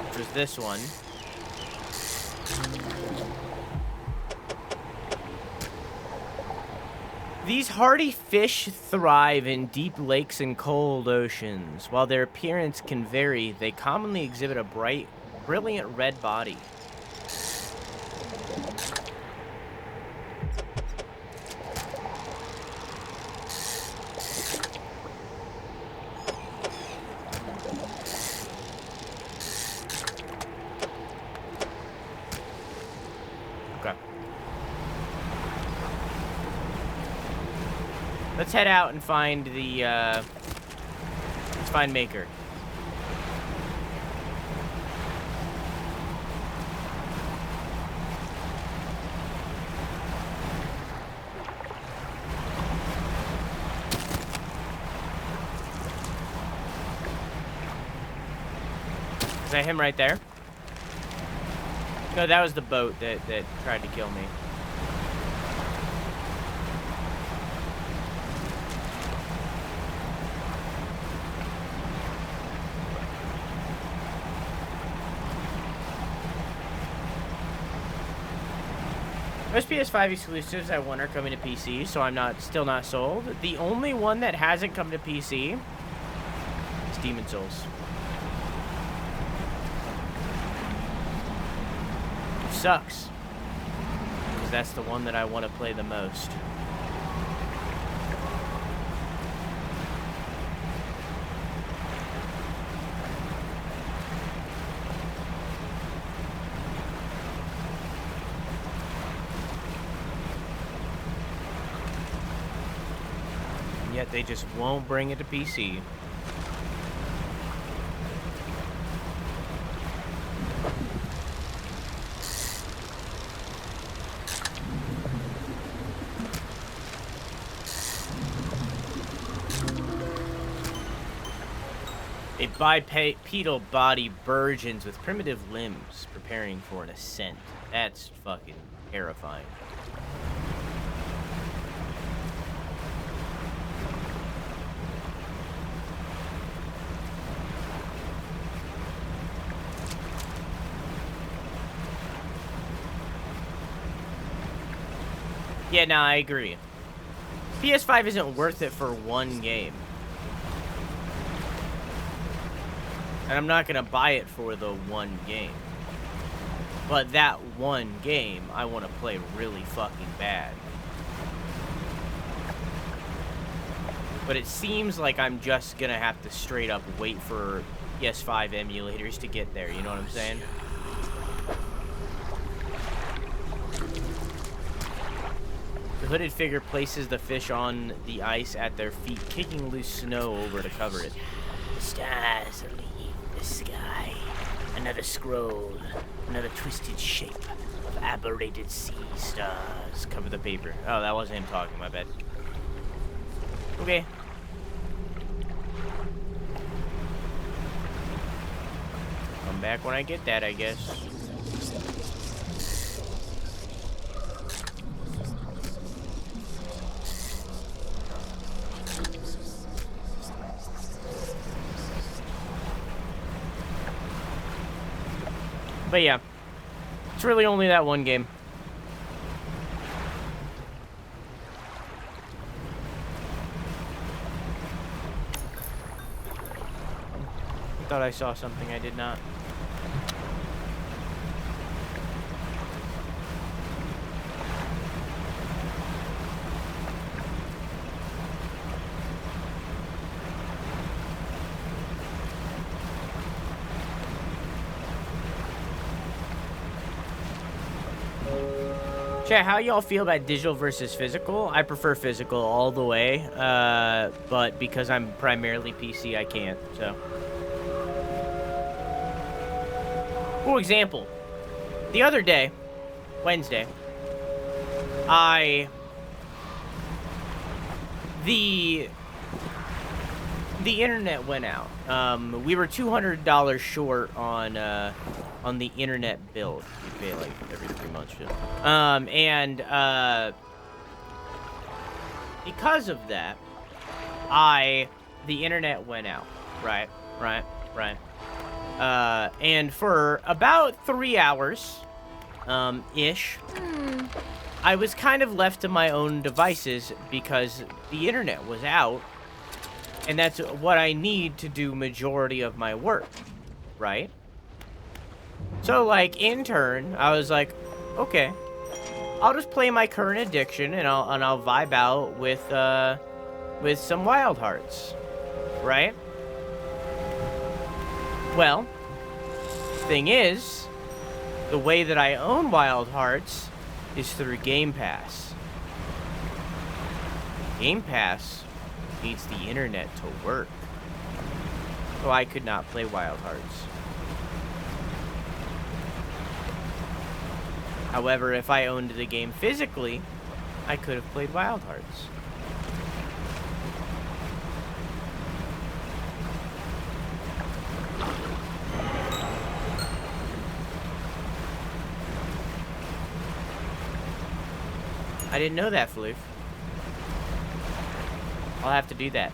Which was this one. These hardy fish thrive in deep lakes and cold oceans. While their appearance can vary, they commonly exhibit a bright, brilliant red body. Okay. Let's head out and find the, let's find Maker. Is that him right there? No, that was the boat that tried to kill me. Most PS5 exclusives I want are coming to PC, so I'm still not sold. The only one that hasn't come to PC is Demon's Souls. Which sucks, because that's the one that I want to play the most. Yet they just won't bring it to PC. A bipedal body burgeons with primitive limbs, preparing for an ascent. That's fucking terrifying. Yeah, no, I agree. PS5 isn't worth it for one game. And I'm not gonna buy it for the one game. But that one game, I want to play really fucking bad. But it seems like I'm just gonna have to straight up wait for PS5 emulators to get there, you know what I'm saying? The hooded figure places the fish on the ice at their feet, kicking loose snow over to cover it. The stars are leaving the sky. Another scroll. Another twisted shape of aberrated sea stars. Cover the paper. Oh, that wasn't him talking, my bad. Okay. Come back when I get that, I guess. But yeah, it's really only that one game. I thought I saw something I did not. Chat, how y'all feel about digital versus physical? I prefer physical all the way, but because I'm primarily PC, I can't, so. For example, the other day, Wednesday, the internet went out. We were $200 short on the internet bill. You pay like every 3 months, shit. Because of that, the internet went out. Right. And for about 3 hours, ish, I was kind of left to my own devices because the internet was out, and that's what I need to do majority of my work, right? So, like, in turn, I was like, okay, I'll just play my current addiction, and I'll vibe out with some Wild Hearts, right? Well, thing is, the way that I own Wild Hearts is through Game Pass. Game Pass needs the internet to work, so I could not play Wild Hearts. However, if I owned the game physically, I could have played Wild Hearts. I didn't know that, Floof. I'll have to do that.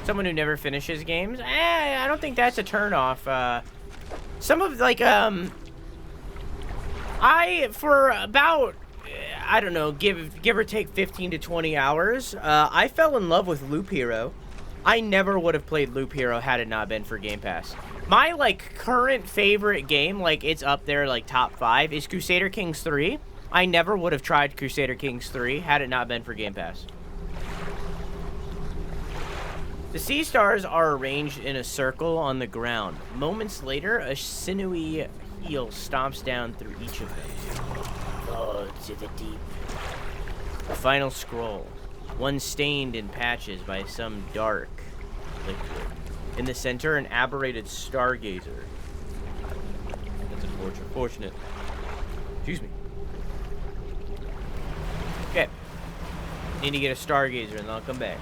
Someone who never finishes games? I don't think that's a turnoff. Some of, like, for about, I don't know, give or take 15 to 20 hours, I fell in love with Loop Hero. I never would have played Loop Hero had it not been for Game Pass. My, like, current favorite game, like, it's up there, like, top 5, is Crusader Kings 3. I never would have tried Crusader Kings 3 had it not been for Game Pass. The sea stars are arranged in a circle on the ground. Moments later, a sinewy heel stomps down through each of them. Oh, to the deep. The final scroll. One stained in patches by some dark liquid. In the center, an aberrated stargazer. That's unfortunate. Excuse me. Okay. Need to get a stargazer and then I'll come back.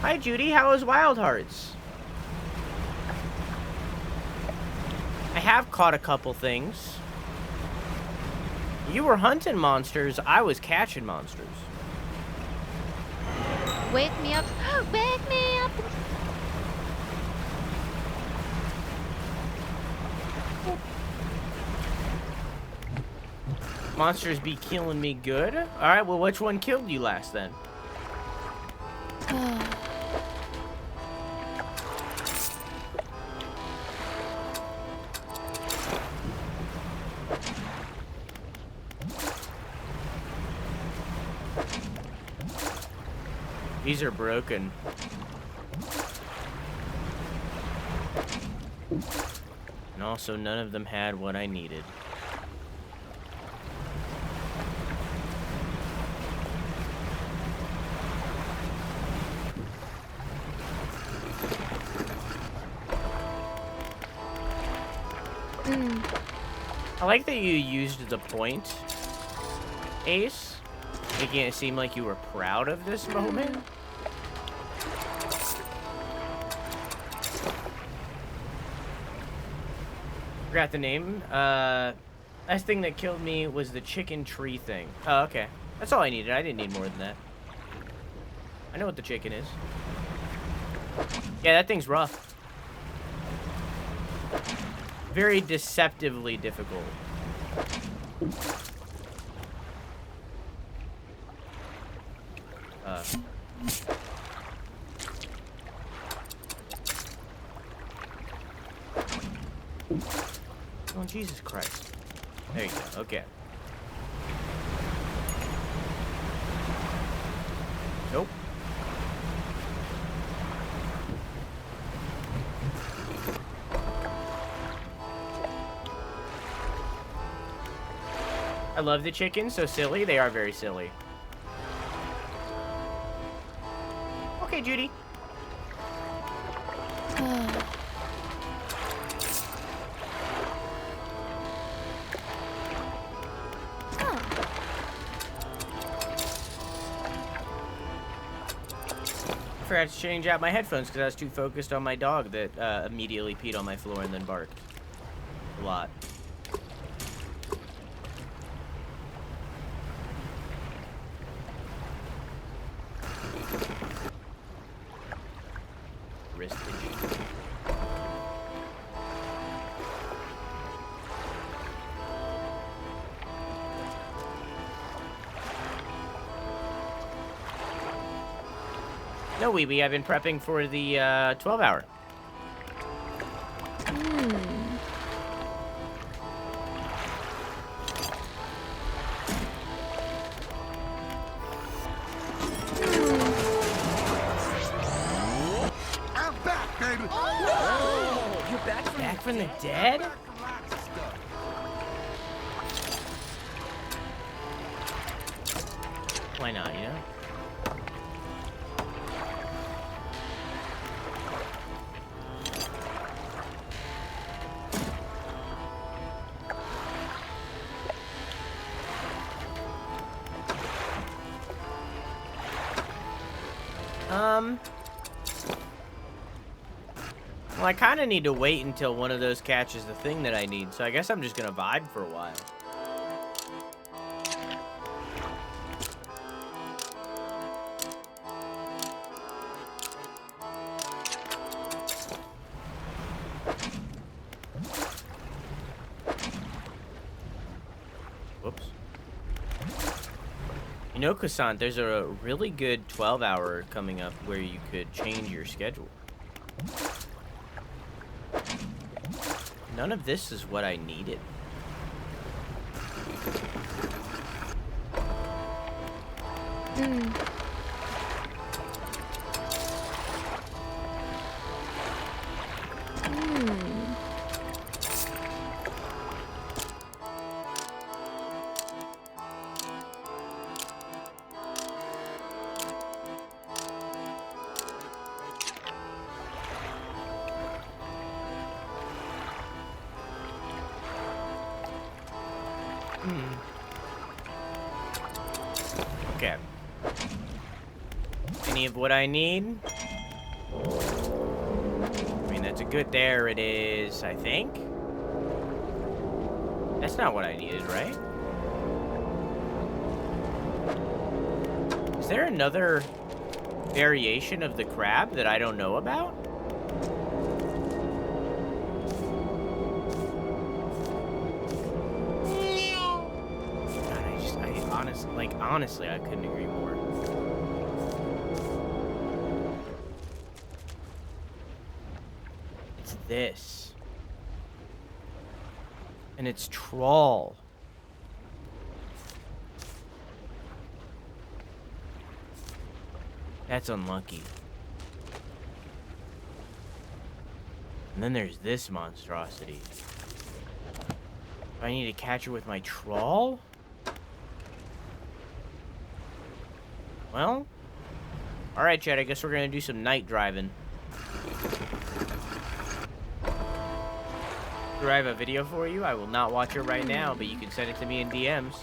Hi, Judy. How is Wild Hearts? I have caught a couple things. You were hunting monsters. I was catching monsters. Wake me up. Wake me up. Monsters be killing me good. All right, well, which one killed you last then? These are broken. And also, none of them had what I needed. I like that you used the point, Ace, making it seem like you were proud of this moment. Forgot the name. Last thing that killed me was the chicken tree thing. Oh, okay. That's all I needed. I didn't need more than that. I know what the chicken is. Yeah, that thing's rough. Very deceptively difficult. Oh, Jesus Christ. There you go. Okay. Nope. I love the chickens, so silly. They are very silly. Okay, Judy. I forgot to change out my headphones because I was too focused on my dog that immediately peed on my floor and then barked. A lot. Wristage. No, Weeby, I've been prepping for the 12-hour. I'm back, baby. Oh, you're back from the dead? Why not, you know? Well, I kind of need to wait until one of those catches the thing that I need, so I guess I'm just gonna vibe for a while. Whoops. You know, Cassant, there's a really good 12-hour coming up where you could change your schedule. None of this is what I needed. Okay. Any of what I need? I mean, that's a good... There it is, I think. That's not what I needed, right? Is there another variation of the crab that I don't know about? Honestly, I couldn't agree more. It's this. And it's trawl. That's unlucky. And then there's this monstrosity. Do I need to catch her with my trawl? Well, alright, Chad, I guess we're gonna do some night driving. Do I have a video for you? I will not watch it right now, but you can send it to me in DMs.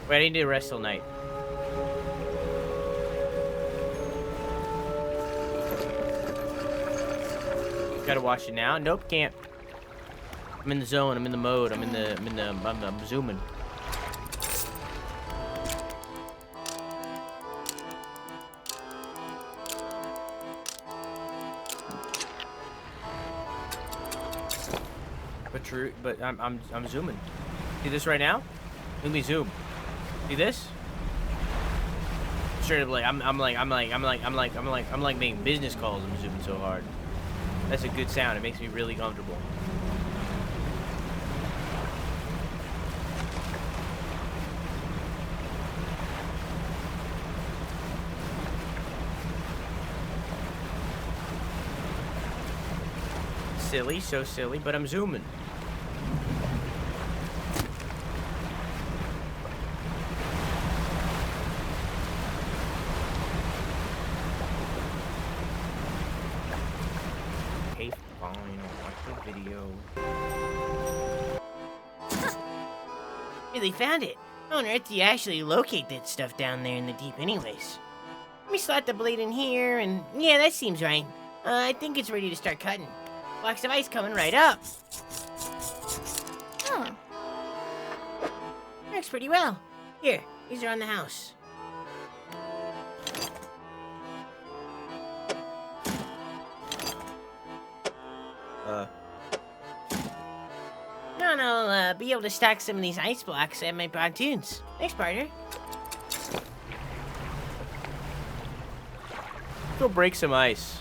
Wait, I need to rest till night. Gotta watch it now? Nope, can't. I'm in the zone. I'm in the mode. I'm zooming. But I'm zooming. See this right now? Let me zoom. See this? straight up like I'm like making business calls. I'm zooming so hard. That's a good sound. It makes me really comfortable. Silly, so silly, but I'm zooming. Okay, fine, I'll watch the video. Really found it. How on earth do you actually locate that stuff down there in the deep anyways? Let me slot the blade in here, and yeah, that seems right. I think it's ready to start cutting. Blocks of ice coming right up. Oh. Works pretty well. Here, these are on the house. And I'll be able to stack some of these ice blocks at my pontoons. Thanks, partner. Go break some ice.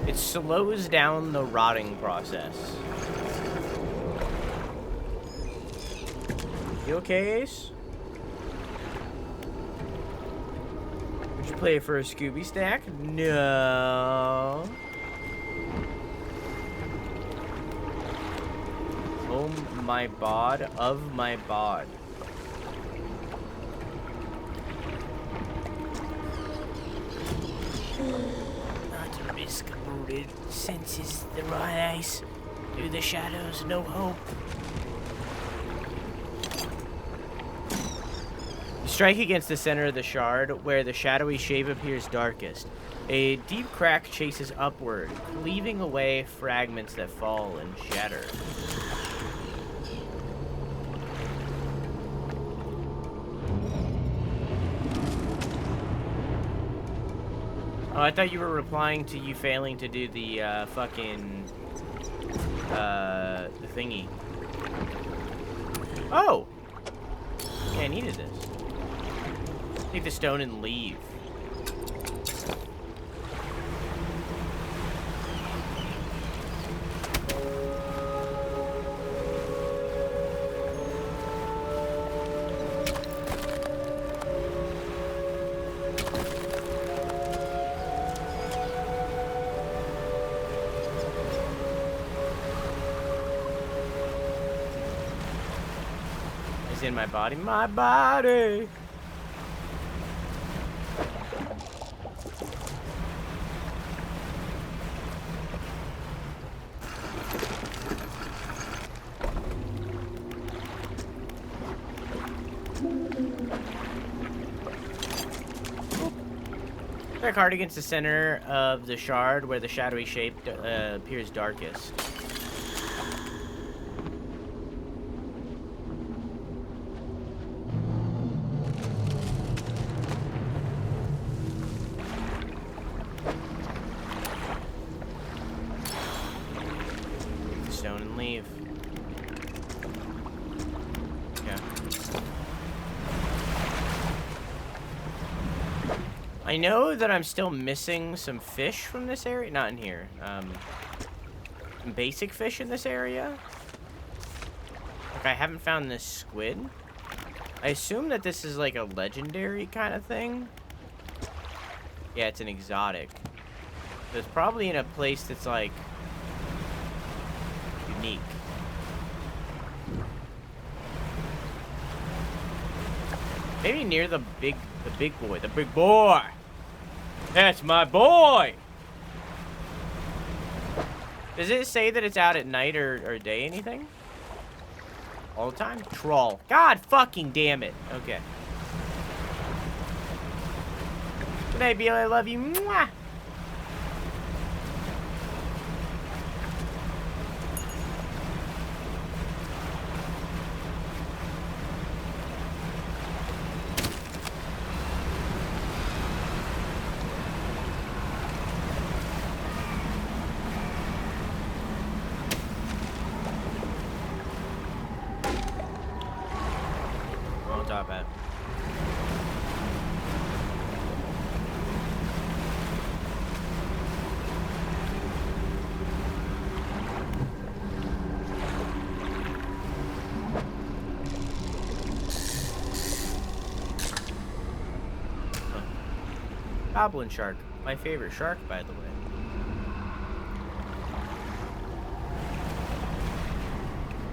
It slows down the rotting process. You okay, Ace? Would you play for a Scooby stack? No. Oh my bod of my bod. Not a risk booted. Senses the raw ice. Through the shadows, no hope. Strike against the center of the shard, where the shadowy shape appears darkest. A deep crack chases upward, cleaving away fragments that fall and shatter. Oh, I thought you were replying to you failing to do the, the thingy. Oh! Yeah, I needed this. Take the stone and leave. It's in my body. My body! Strike hard against the center of the shard where the shadowy shape appears darkest. Take the stone and leave. Yeah. I know that I'm still missing some fish from this area. Not in here. Some basic fish in this area. Like, I haven't found this squid. I assume that this is like a legendary kind of thing. Yeah, it's an exotic. So it's probably in a place that's like unique. Maybe near the big boy. The big boy! That's my boy! Does it say that it's out at night or day anything? All the time? Troll. God fucking damn it. Okay. Good night, Beal. I love you. Mwah! I'm talking about. Goblin shark. My favorite shark, by the way.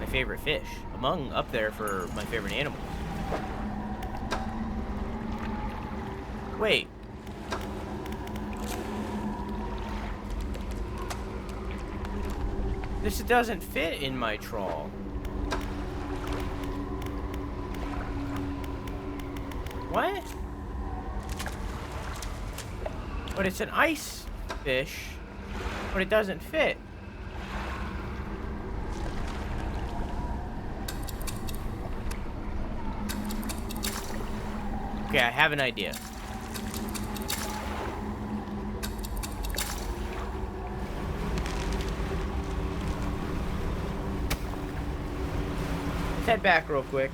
My favorite fish. Up there for my favorite animals. Wait. This doesn't fit in my trawl. What? But it's an ice fish, but it doesn't fit. Okay, I have an idea. Let's head back real quick.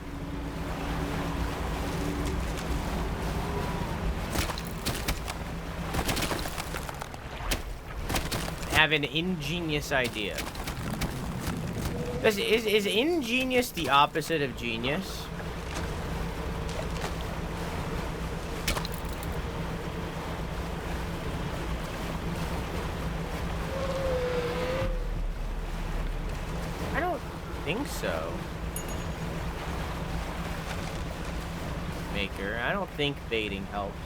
I have an ingenious idea. Is ingenious the opposite of genius? I don't think so. Maker, I don't think baiting helps.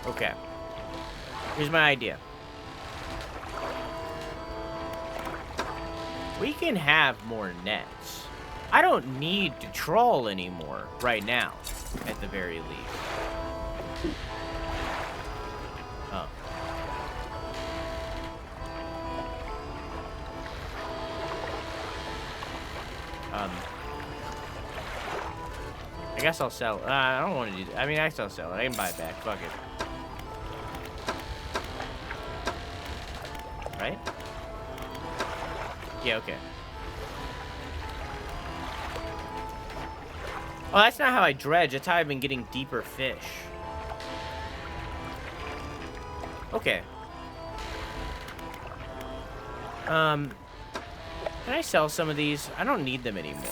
Okay. Here's my idea. We can have more nets. I don't need to trawl anymore right now, at the very least. Oh. I guess I'll sell it. I don't want to do that. I mean, I guess I'll sell it. I can buy it back. Fuck it. Right? Yeah, okay. Oh, that's not how I dredge. That's how I've been getting deeper fish. Okay. Can I sell some of these? I don't need them anymore.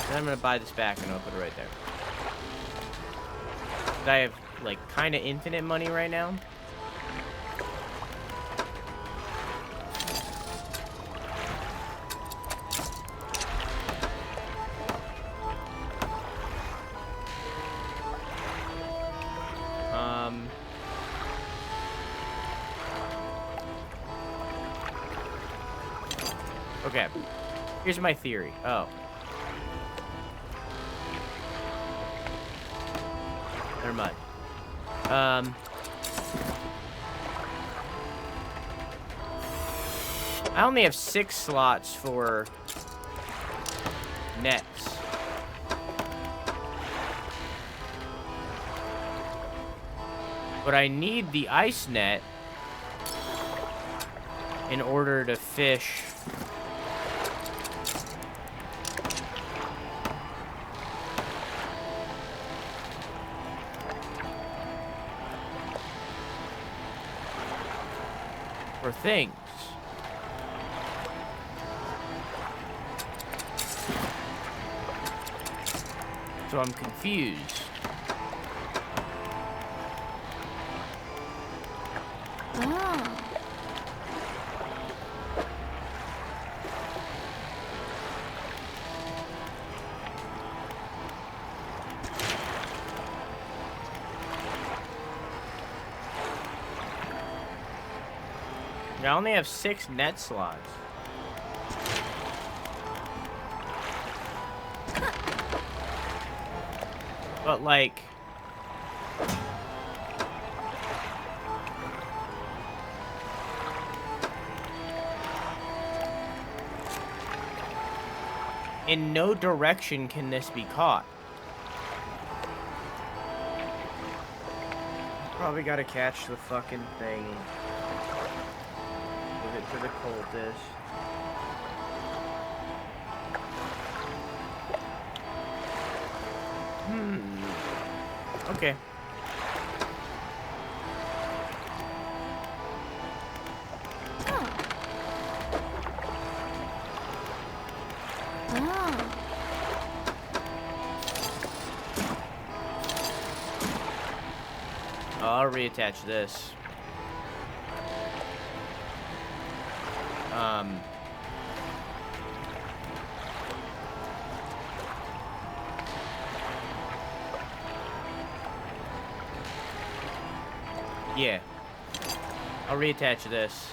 Then I'm gonna buy this back and I'll put it right there. I have, like, kind of infinite money right now. Okay. Here's my theory. Oh. Never mind. I only have 6 slots for nets. But I need the ice net in order to fish for things. So I'm confused. Oh. I only have 6 net slots. But, like... in no direction can this be caught. Probably gotta catch the fucking thing. Give it to the cultist. Okay. I'll reattach this. Yeah. I'll reattach this.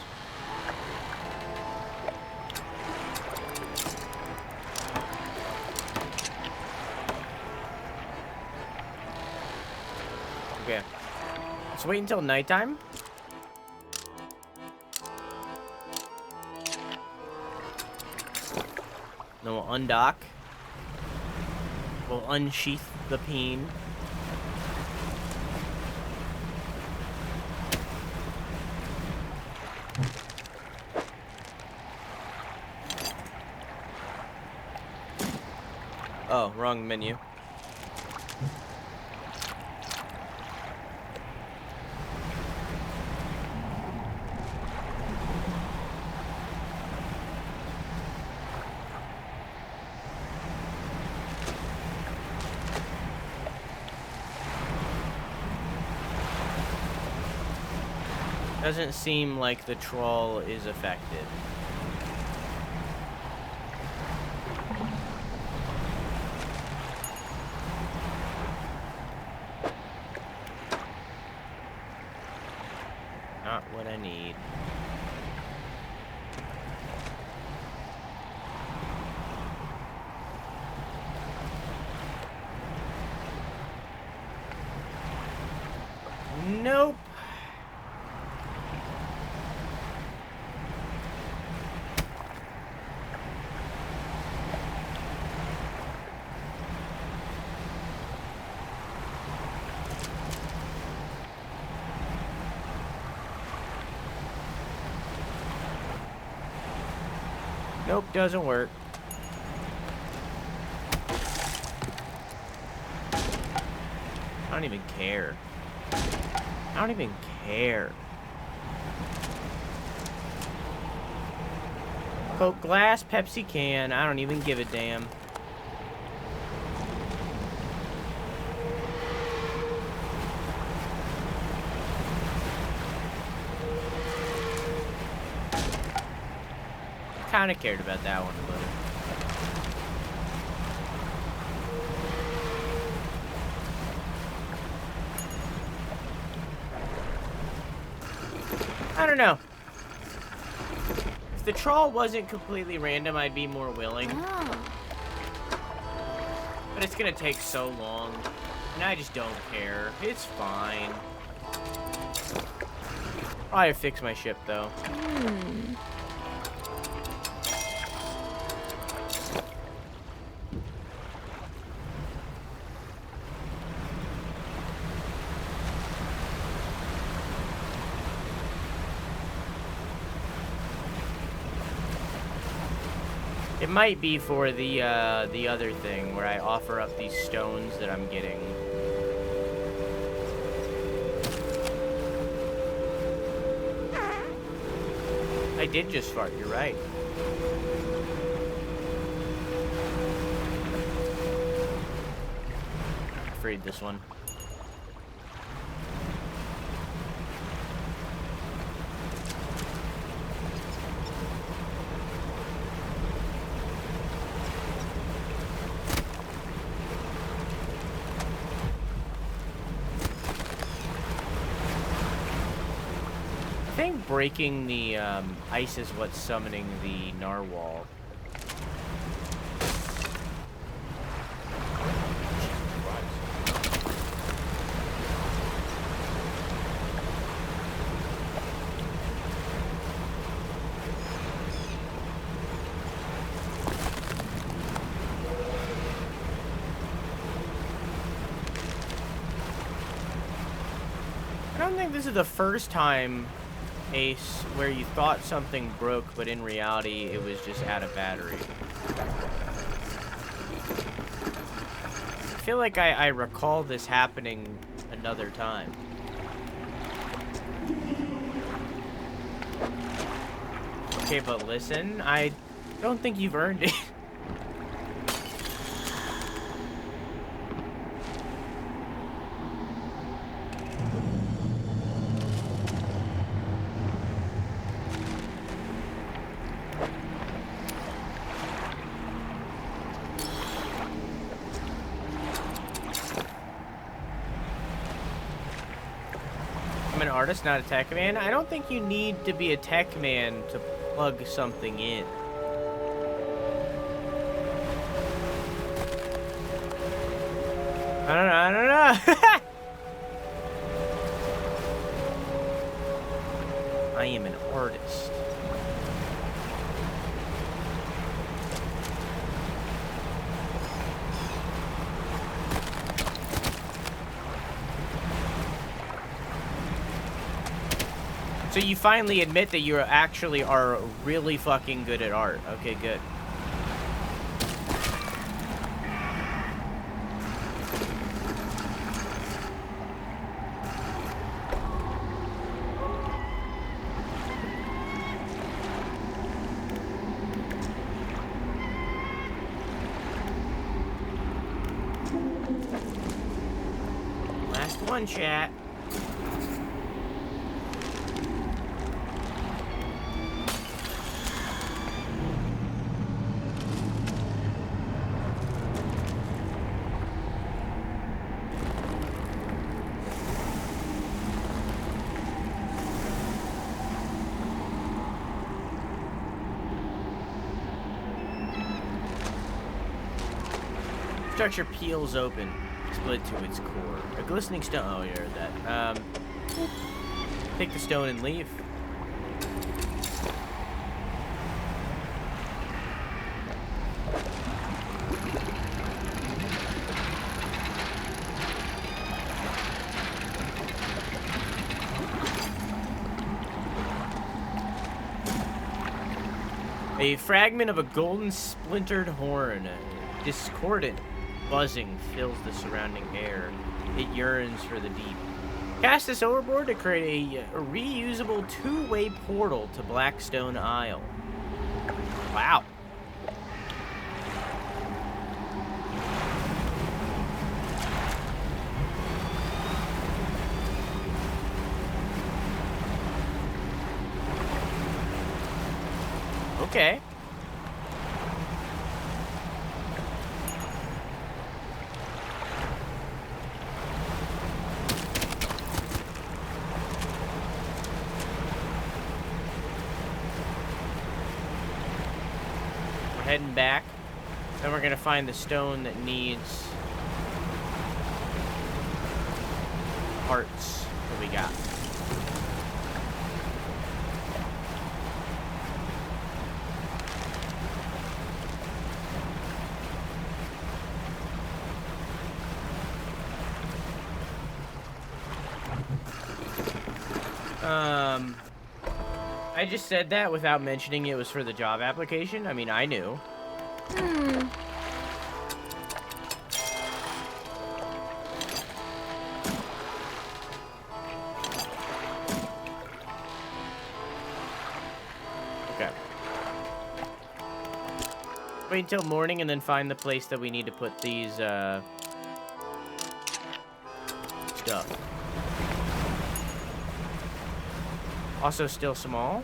Okay. Let's wait until nighttime. Then we'll undock. We'll unsheath the peen. Oh, wrong menu. Doesn't seem like the troll is affected. Not what I need. Nope. Nope, doesn't work. I don't even care. I don't even care. Coke glass, Pepsi can, I don't even give a damn. Kind of cared about that one a little. I don't know. If the troll wasn't completely random, I'd be more willing. But it's gonna take so long, and I just don't care. It's fine. Probably fix my ship though. It might be for the other thing where I offer up these stones that I'm getting. I did just fart, you're right. Freed this one. I think breaking the ice is what's summoning the narwhal. don't think this is the first time, Ace, where you thought something broke, but in reality, it was just out of battery. I feel like I recall this happening another time. Okay, but listen, I don't think you've earned it. I'm an artist, not a tech man. I don't think you need to be a tech man to plug something in. I don't know. I am an artist. So you finally admit that you actually are really fucking good at art. Okay, good. Last one, chat. Structure peels open, split to its core. A glistening stone. Oh, you heard that. Take the stone and leave. A fragment of a golden splintered horn, discordant buzzing fills the surrounding air. It yearns for the deep. Cast this overboard to create a reusable two-way portal to Blackstone Isle. Wow. Okay. Heading back. Then we're gonna find the stone that needs parts that we got. I just said that without mentioning it was for the job application. I mean, I knew. Okay. Wait until morning and then find the place that we need to put these, stuff. Also still small.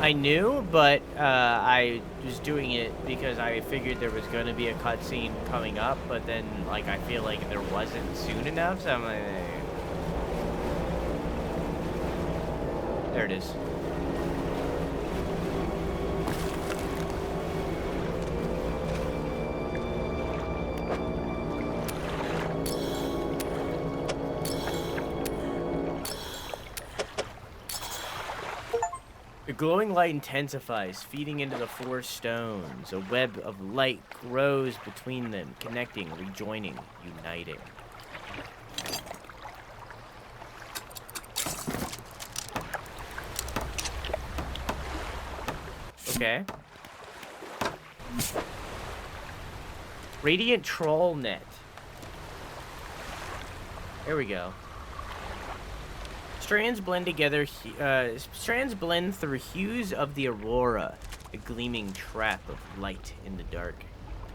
I knew, but I was doing it because I figured there was going to be a cutscene coming up, but then, like, I feel like there wasn't soon enough, so I'm like... There it is. The glowing light intensifies, feeding into the four stones. A web of light grows between them, connecting, rejoining, uniting. Okay. Radiant Troll Net. There we go. Strands blend together. Strands blend through hues of the aurora, a gleaming trap of light in the dark.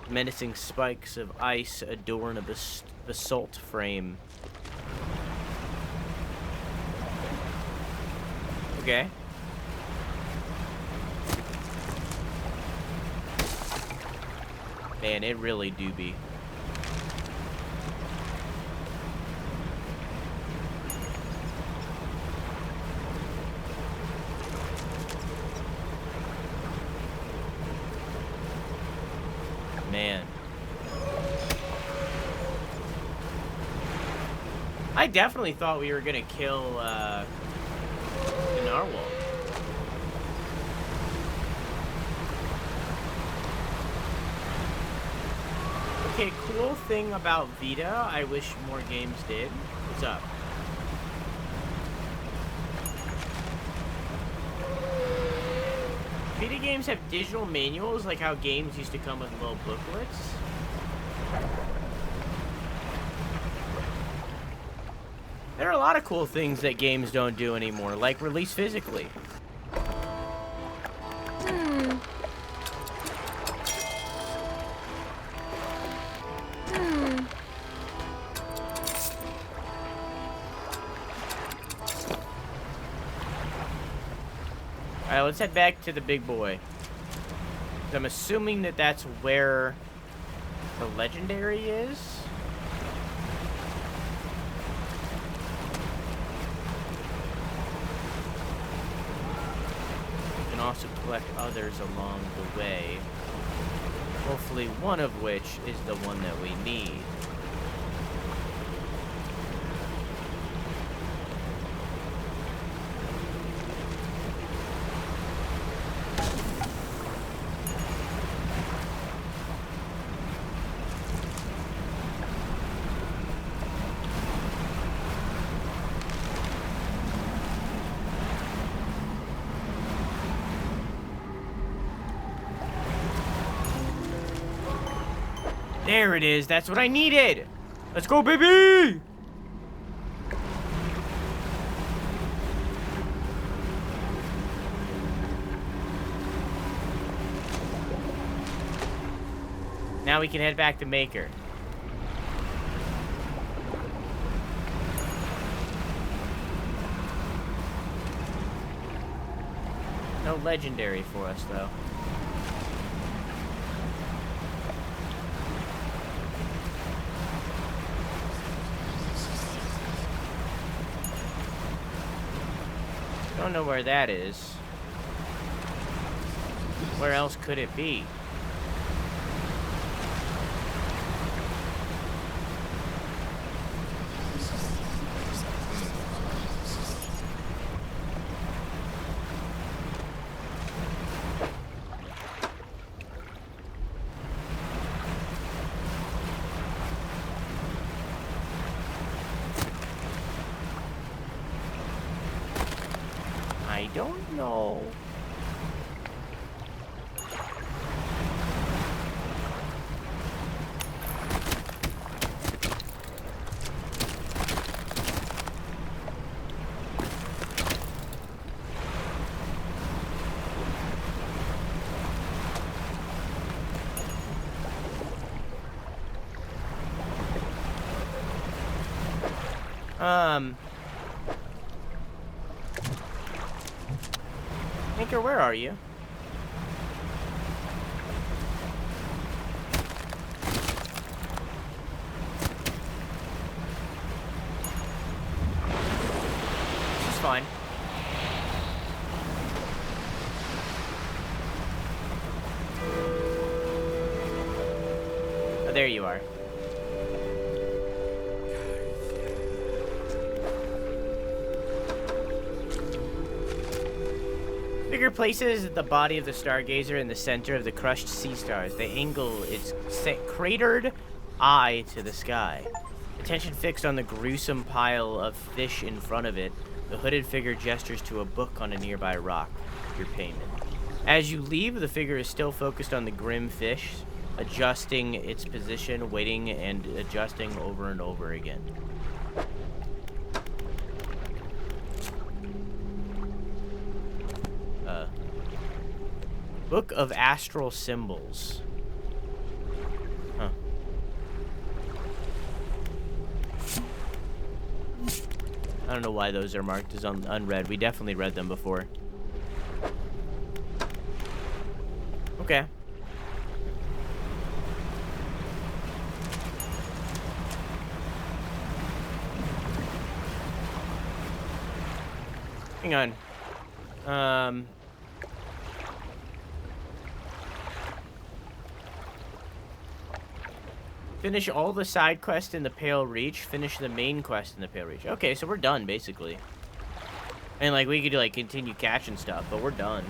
Menacing spikes of ice adorn a basalt frame. Okay. Man, it really do be. Man. I definitely thought we were gonna kill, the narwhal. Okay, cool thing about Vita, I wish more games did. What's up? Vita games have digital manuals, like how games used to come with little booklets. There are a lot of cool things that games don't do anymore, like release physically. Alright, let's head back to the big boy. I'm assuming that that's where the legendary is. You can also collect others along the way. Hopefully one of which is the one that we need. There it is. That's what I needed. Let's go, baby! Now we can head back to Maker. No legendary for us, though. Don't know where that is. Where else could it be? I don't know. Anchor, where are you? This is fine. Oh, there you are. Figure places the body of the stargazer in the center of the crushed sea stars. They angle its cratered eye to the sky. Attention fixed on the gruesome pile of fish in front of it, the hooded figure gestures to a book on a nearby rock. Your payment. As you leave, the figure is still focused on the grim fish, adjusting its position, waiting and adjusting over and over again. Book of Astral Symbols. Huh. I don't know why those are marked as unread. We definitely read them before. Okay. Hang on. Finish all the side quests in the Pale Reach. Finish the main quest in the Pale Reach. Okay, so we're done, basically. And, like, we could, like, continue catching stuff, but we're done.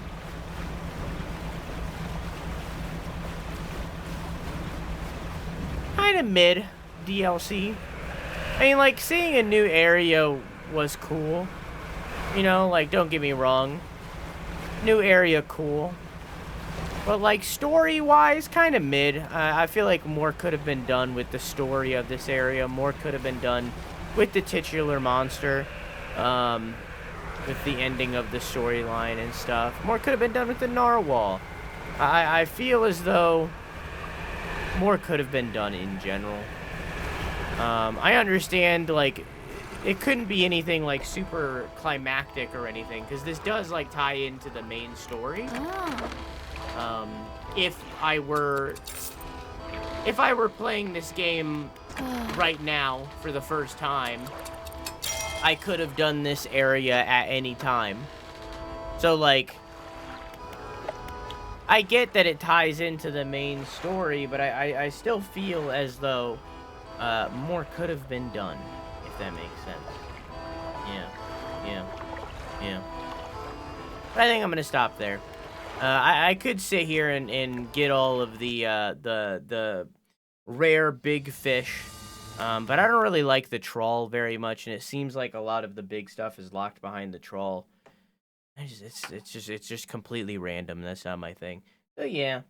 Kind of mid DLC. I mean, like, seeing a new area was cool. You know, like, don't get me wrong. New area, cool. But, like, story-wise, kind of mid. I feel like more could have been done with the story of this area. More could have been done with the titular monster. With the ending of the storyline and stuff. More could have been done with the narwhal. I feel as though more could have been done in general. I understand, like, it couldn't be anything, like, super climactic or anything, because this does, like, tie into the main story. If I were playing this game right now for the first time, I could have done this area at any time. So, like, I get that it ties into the main story, but I still feel as though more could have been done, if that makes sense. Yeah. But I think I'm gonna stop there. I could sit here and get all of the rare big fish, but I don't really like the trawl very much, and it seems like a lot of the big stuff is locked behind the trawl. It's just completely random. That's not my thing. So yeah,